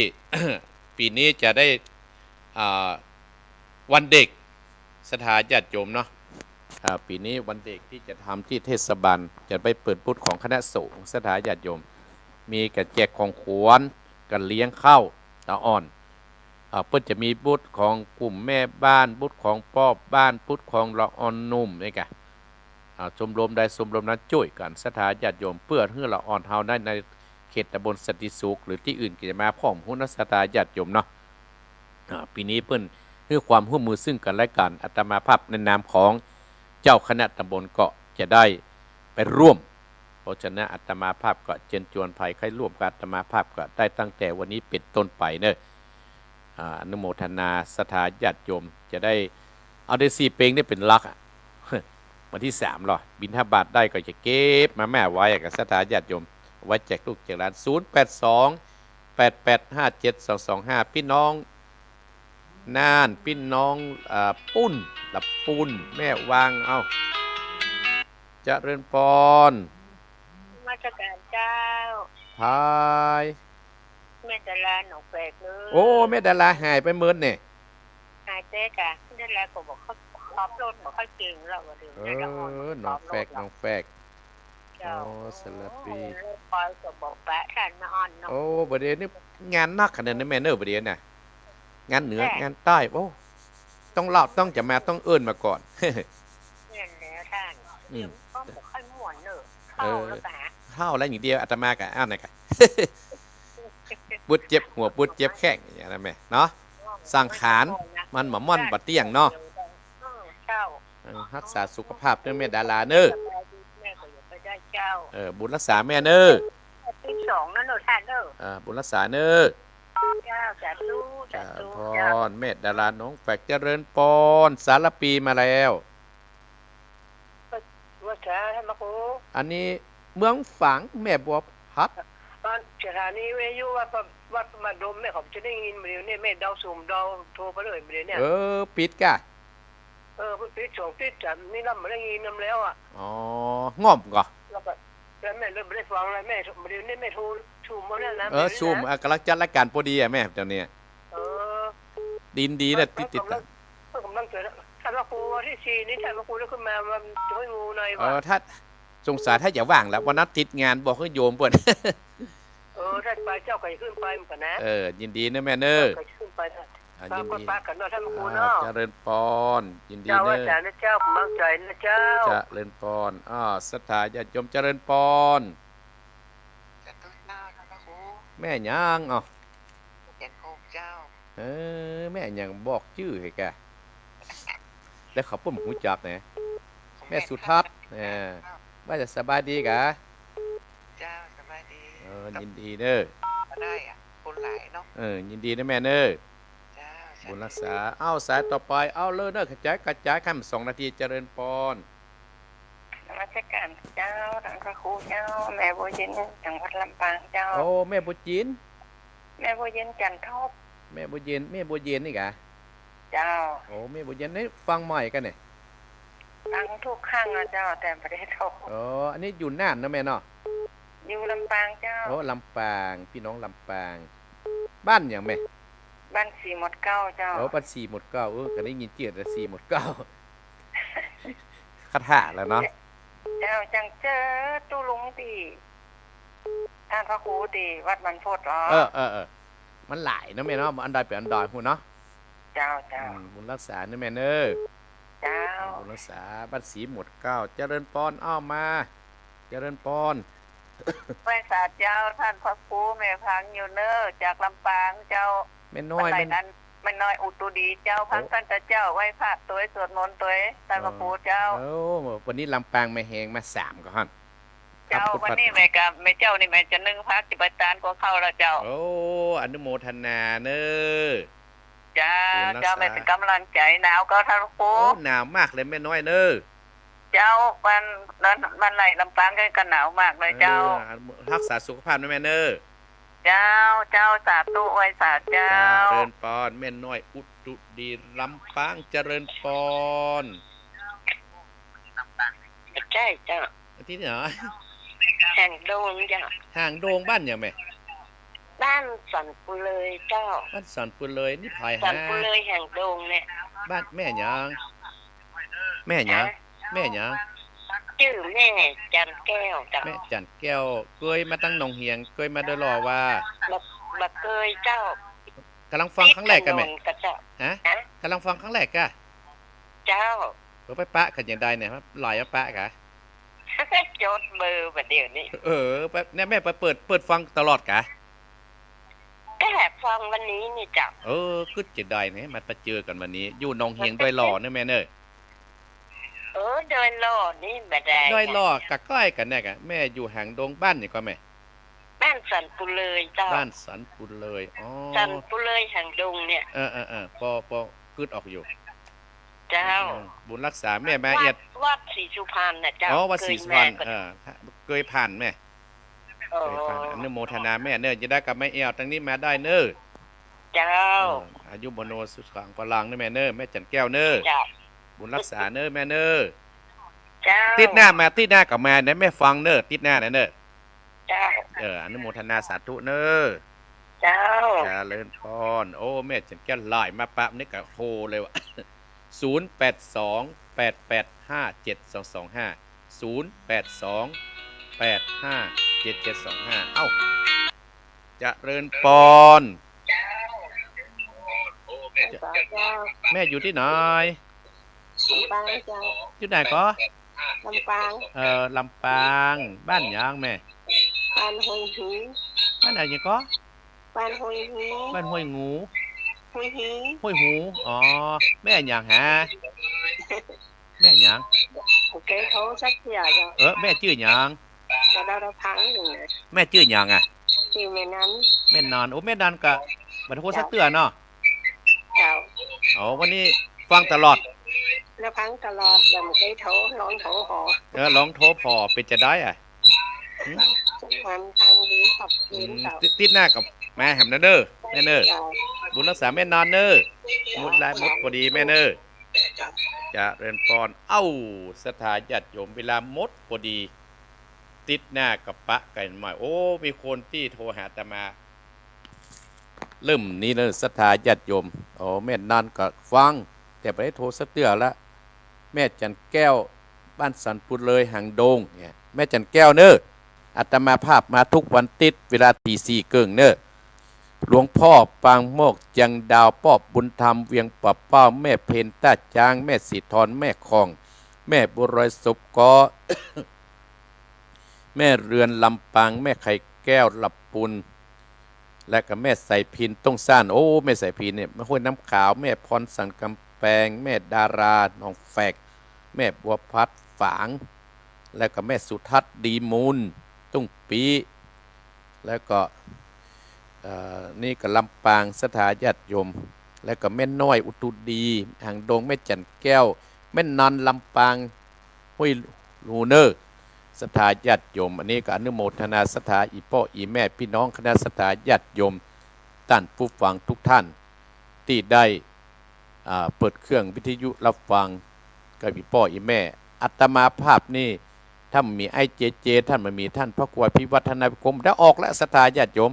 ปีนี้จะได้วันเด็กสถาญาติโยมเนาะปีนี้วันเด็กที่จะทำที่เทศบาลจะไปเปิดบูธของคณะสงฆ์สถาญาติโยมมีการแจกของขวัญการเลี้ยงข้าวตาอ่อนเพื่อจะมีบูธของกลุ่มแม่บ้านบูธของป้อบ้านบูธของละอ่อนนุ่มนี่ไงชมรมใดชมรมนั้นช่วยกันสถาญาติโยมเพื่อให้ละอ่อนเฮาได้ในเขตตำบลสันติสุขหรือที่อื่นก็จะมาพร้อมหุ้นสถาญาติโยมเนาะปีนี้เพิ่นให้ความร่วมมือซึ่งกันและกันอาตมาภาพในนามของเจ้าคณะตำบลก็จะได้ไปร่วมเพราะฉะนั้นอาตมาภาพก็เชิญชวนภัยใครร่วมกับอาตมาภาพก็ได้ตั้งแต่วันนี้เป็นต้นไปเนอะอนุโมทนาสถาญาติโยมจะได้เอาได้4 เปงได้เป็นลักวันที่3หรอบิณฑบาตได้ก็จะเก็บมาแม่ไว้กับสถาญาติโยมไว้แจกลูกแจกหลาน0828857225พี่น้องน่านพี่น้องปุ้นลับปุ้นแม่วางเจริญพร มาตรการเจ้า พาย แม่ดาราหนองแฝกเลย โอ้แม่ดาราหายไปเมินเนี่ย หายเจ๊กะได้แล้วก็บอกเขาขอบรถบอกเขาจริงแล้วว่าเดี๋ยวน้องแฝกเจ้า สลับปี คอยก็บอกแปะท่านมาอ่อนเนาะ โอ้ประเดี๋ยวนี้งานนักขนาดนั้นแม่เนอประเดี๋ยวน่ะงานเหนืองานใต้โอ้ต้องเล่าต้องจะมาต้องเอิ้นมาก่อน เนี่ยแล้วท่านก็บอกให้ม่วนเนอะเข้าแล้วปะ เข้าแล้วอย่างเดียวอาตมากับอ้าวนะครับ บุดเจ็บหัวบุดเจ็บแข้งอย่างนั้นแม่เนาะสังขารมันหมอม่อนบัดเตี้ยงเนาะรักษาสุขภาพด้วยแม่ดาราเนอ แม่ค เจ้า บุญรักษาแม่เน้อ ที่สองนั่นหนูท่านเด้อ บุญรักษาเน้อ เจ้าสาธุสาธุ พ เจ้าร แม่ดาราน้องแฝกเจริญปอนสารปีมาแล้ว ว่าจะให้มาคู อันนี้เมืองฝังแม่บัวพัด ตอนสถานีวิทยุว่ามาดมแม่ผมจะได้ยินเดี๋ยวนี้แม่เดาสุ่มเดาโทรไปเลยเดี๋ยวนี้ ปิดกะ พูดติดสองติดสามนี่น้ำมาได้ยินน้ำแล้วอ่ะ อ๋อง่อมก่อ แล้วก็แล้วแม่เริ่มไม่ได้ฟังอะไรแม่เดี๋ยวนี้แม่โทรชุ่มมาแล้วนะ ซูมกำลังจัดรายการพอดีแม่เจ้าเนี่ยดินดีนะติด กำลังเกิดท่านพระครูที่สี่นี่ท่านพระครูได้ขึ้นมาจะให้งูหน่อยว่า ถ้าสงสารถ้าอย่าว่างแล้ววันนั้นติดงานบอกให้โยมเปิด ท่านไปเจ้าไก่ขึ้นไปเหมือนกันนะ ยินดีนะแม่เน้อ ไก่ขึ้นไปนะ ยิน คน ดี ปากันว่าท่านพระครูเนาะ เจริญปอนยินดี เจ้า เน้ ว่า อ จานะเจ้ากำลังใจนะเจ้า เจริญปอนสถาญาติโยมเจริญปอน จะตุ้ยหน้าท่านพระครู แม่ยังอ๋อ เห็นโคมเจ้า แม่ยังบอกชื่อให้แกแล้วเขาเพิ่มหูจักเนี่ยแม่สุทัศน์ว่าจะสบายดีกะ เจ้าสบายดี ยินดีเน้อ ก็ได้อ่ะคนหลายเนาะ ยินดีนะแม่เน้อ เจ้า บุญรักษาสายต่อไปเลยเน้อกระจายคำ2 นาทีเจริญปอน นมัสการเจ้าท่านพระครูเจ้าแม่บัวเย็นจังหวัดลำปางเจ้า แม่บัวจีน แม่บัวเย็นจันทบ แม่บัวเย็นนี่กะ เจ้า แม่บัวเย็นนี่ฟังใหม่กันเนี่ย ตั้งทุกข้างนะเจ้าแต่ประเทศเขา อันนี้อยู่น่านนะแม่เนาะ อยู่ลำปางเจ้า ลำปางพี่น้องลำปาง บ้านอย่างแม่ บ้านสีหมดเก้าเจ้า บ้าน4 หมด 9ก็ได้ยินเจียดแต่4 หมด 9คาถาแล้วเนาะ เจ้าจังเจอตู้ลุงตีท่านพระครูตีวัดบรรพตหรอ มันหลายนะแม่เนาะอันใดเป็นอันใดพูดเนาะ เจ้าเจ้า บุญรักษานะแม่เน้อ เจ้า บุญรักษาบ้านสีหมด 9เจริญปอนมาเจริญปอน ไหว้ศาลเจ้าท่านพระครูแม่พังอยู่เนอจากลำปางเจ้า แม่น้อย บันไดนั้นไม่น้อยอุตุดีเจ้าพักท่านเจ้าไหว้พระตัวสวดมนต์ตัวท่านพระครูเจ้า วันนี้ลำปางแม่แหงมา3ก่อน เจ้าวันนี้แม่กับแม่เจ้านี่แม่จะนึ่งพักจิบตานก็เข้าแล้วเจ้า อนุโมทนาเน้อ เจ้าแม่เป็นกำลังใจหนาวก็ท่านพระครู หนาวมากเลยแม่น้อยเน้อ เจ้าวันไหลลำปางก็หนาวมากเลยเจ้า รักษาสุขภาพนะแม่เน้อ เจ้าสาธุไหว้ศาลเจ้า เจริญปอนแม่น้อยอุตุดีลำปางเจริญปอน ใช่เจ้า ที่ไหน แห่งโดงเจ้า ห่างโดงบ้านอย่างแม่ บ้านสันปุเลยเจ้า บ้านสันปุเลยนี่ภาย สั หาน ปุเลยแห่งโดงเนี่ย บ้านแม่หยังแม่หยัง ชื่อแม่จันแก้วเจ้า แม่จันแก้วเคยมาตั้งหนองเฮียงเคยมาโดยรอว่า บักเคยเจ้าก ำลังฟังครั้งแรกกันไหม กระเจ้า ฮะกำลังฟังครั้งแรกกะ เจ้า ไปปะกันอย่างใดเนี่ยครับลอยปะกะ จดเบอร์แบบเดี๋ยวนี้ ไปเนี่ยแม่ไปเปิดฟังตลอดกะ ก็แอบฟังวันนี้นี่เจ้า ก็จะได้เนี่ยมาเจอกันวันนี้ อยู่หนองเฮียงดอยหล่อเนี่ยแม่เนย โดยโลดนี่แบบใด ดอยหล่อกะใกล้กันเนี่ยกะแม่อยู่ห่างดงบ้านนี่ก็แม่ บ้านสันปุเลยเจ้า บ้านสันปุเลยสันปุเลยแห่งดงเนี่ย พอกึดออกอยู่ เจ้า บุญรักษาแม่มาเอียด วัดศรีสุพรรณนะเจ้า วัดศรีสุพรรณเคยผ่านแม่ โอ้ เคยผ่านอนุโมทนาแม่เนยจะได้กับแม่เอียวตั้งนี้มาได้เนย เจ้า อายุบโนสุขังพลังเนยแม่เนยแม่จันแก้วเนย เจ้า บุญรักษาเนยแม่เนย เจ้า ติดหน้ากับแม่เนี่ยแม่ฟังเนยติดหน้าเนย เจ้า อนุโมทนาสาธุเนย เจ้า เจริญพรแม่จันแก้วไล่มาปั๊บนี่ก็โทรเลยวะ0828857225 0828857725เอ้าเจริญปอนแม่อยู่ที่ไหน ลำปางเจ้า อยู่ไหนก็ ลำปาง ลำปางบ้านหยังแม่ บ้านหอยหี บ้านไหนยังก็ บ้านหอยหี บ้านห้วยงู หอยหี ห้วยหูแม่หยังฮะแม่หยัง โอเคเขาสักเสียเจ้า แม่ชื่อหยัง แล้วเราพังหนึ่งนะ แม่ชื่อหยังอ่ะ ชื่อแม่นั้น แม่นอนโอ้แม่นอนกะบัดโทรสักเตือเนาะ เจ้า อ๋อวันนี้ฟังตลอด แล้วพังตลอดยังไม่เคยโทรร้องโทรขอ ร้องโทรพอเป็นจะได้อ่ะ มันพังดีขอบคุณเจ้า ติดหน้ากับแม่แหมเด้อแม่เด้อ เจ้า บุญรักษาแม่นอนเด้อมุดลายมุดพอดีแม่เด้อจะเรียนพรเอ้าสถาญาติโยมเวลามดพอดี ติดหน้ากับปะกันใหม่โอ้มีคนที่โทรหาอาตมาเริ่มนี้เลยสถาญาติโยมโอ้แม่นอนก็ฟังแต่ไปได้โทรสักเตือละแม่จันแก้วบ้านสันปุดเลยหางดงเนี่ยแม่จันแก้วเนอะอาตมาภาพมาทุกวันติดเวลาตีสี่เกิ่งเนอะหลวงพ่อปางโมกยังดาวป้อบุญธรรมเวียงปะเป้าแม่เพนต้าจางแม่สีทรแม่คองแม่บุรอยศพกอ แม่เรือนลำปางแม่ไข่แก้วลับปุนและก็แม่ใส่พินต้องซ่านโอ้แม่ใส่พินเนี่ยแม่ห้วยน้ำขาวแม่พรสันกำแพงแม่ดาราหนองแฝกแม่บัวพัดฝางแล้วก็แม่สุทัศน์ดีมูลตุ้งปีแล้วก็นี่ก็ลำปางสถาญาติโยมแล้วก็แม่น้อยอุตุดีหางดงแม่จันแก้วแม่นันลำปางห้วยลูเนอร์สถาญาติโยมอันนี้ก็อนุโมทนาสถาอีพ่ออีแม่พี่น้องคณะสถาญาติโยมท่านผู้ฟังทุกท่านที่ได้เปิดเครื่องวิทยุรับฟังกับอีพ่ออีแม่อัตมาภาพนี่ถ้ามีไอเจเจท่านมันมีท่านพระครูพิวัฒนาภิกรมได้ออกและสถาญาติโยม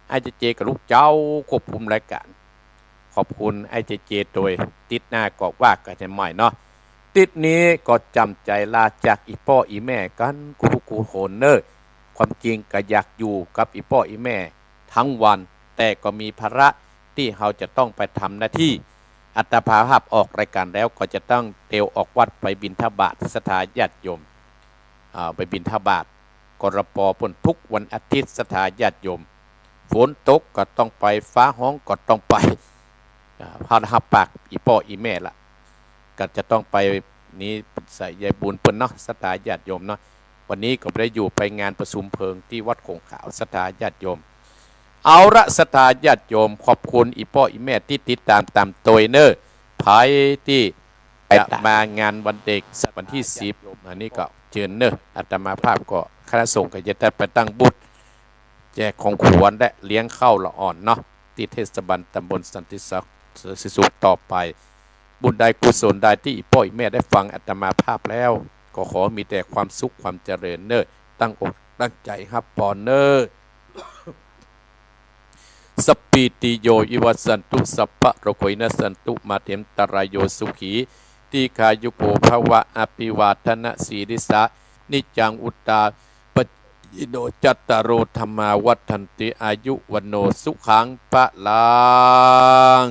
ไอเจเจกับลูกเจ้าควบคุมรายการขอบคุณไอเจเจโดยติดหน้ากอกว่ากันใหม่เนาะติดนี้ก็จำใจลาจากอีพ่ออีแม่กันกูโหนเนอร์ความจริงก็อยากอยู่กับอีพ่ออีแม่ทั้งวันแต่ก็มีภาระที่เราจะต้องไปทำหน้าที่อัตภาพออกรายการแล้วก็จะต้องเตวออกวัดไปบิณฑบาตสถาญาติโยมไปบิณฑบาตกรปปนทุกวันอาทิตย์สถาญาติโยมฝนตกก็ต้องไปฟ้าห้องก็ต้องไปพาหับปากอีพ่ออีแม่ละก็จะต้องไปนี้ใส่ยายบุญเปิ้นเนาะสถาญาติโยมเนาะวันนี้ก็ได้อยู่ไปงานประชุมเพลิงที่วัดคงขาวสถาญาติโยมเอาละสถาญาติโยมขอบคุณอีพ่ออีแม่ที่ติดตามตัวเนอร์ภายที่จะมางานวันเด็กวันที่10อันนี้ก็เชิญเนอร์อาตมาภาพก็คณะสงฆ์ก็จะได้ไปตั้งบุตรแจกของขวัญและเลี้ยงข้าวละอ่อนเนาะที่เทศบาลตำบลสันติสุขต่อไปบุญใดกุศลใดที่พ่อแม่ได้ฟังอาตมาภาพแล้วก็ขอมีแต่ความสุขความเจริญเนอตั้งอกตั้งใจครับปอนเนอสปีติโยอิวัสสันตุสัพพะโรโคยนัสสันตุมาเตมตรายโยสุขีทีคายุโกภวะอภิวาทนะสีริสะนิจังอุตตาปจิโนจัตตารโอธรรมาวัฏันติอายุวันโนสุขังพะลัง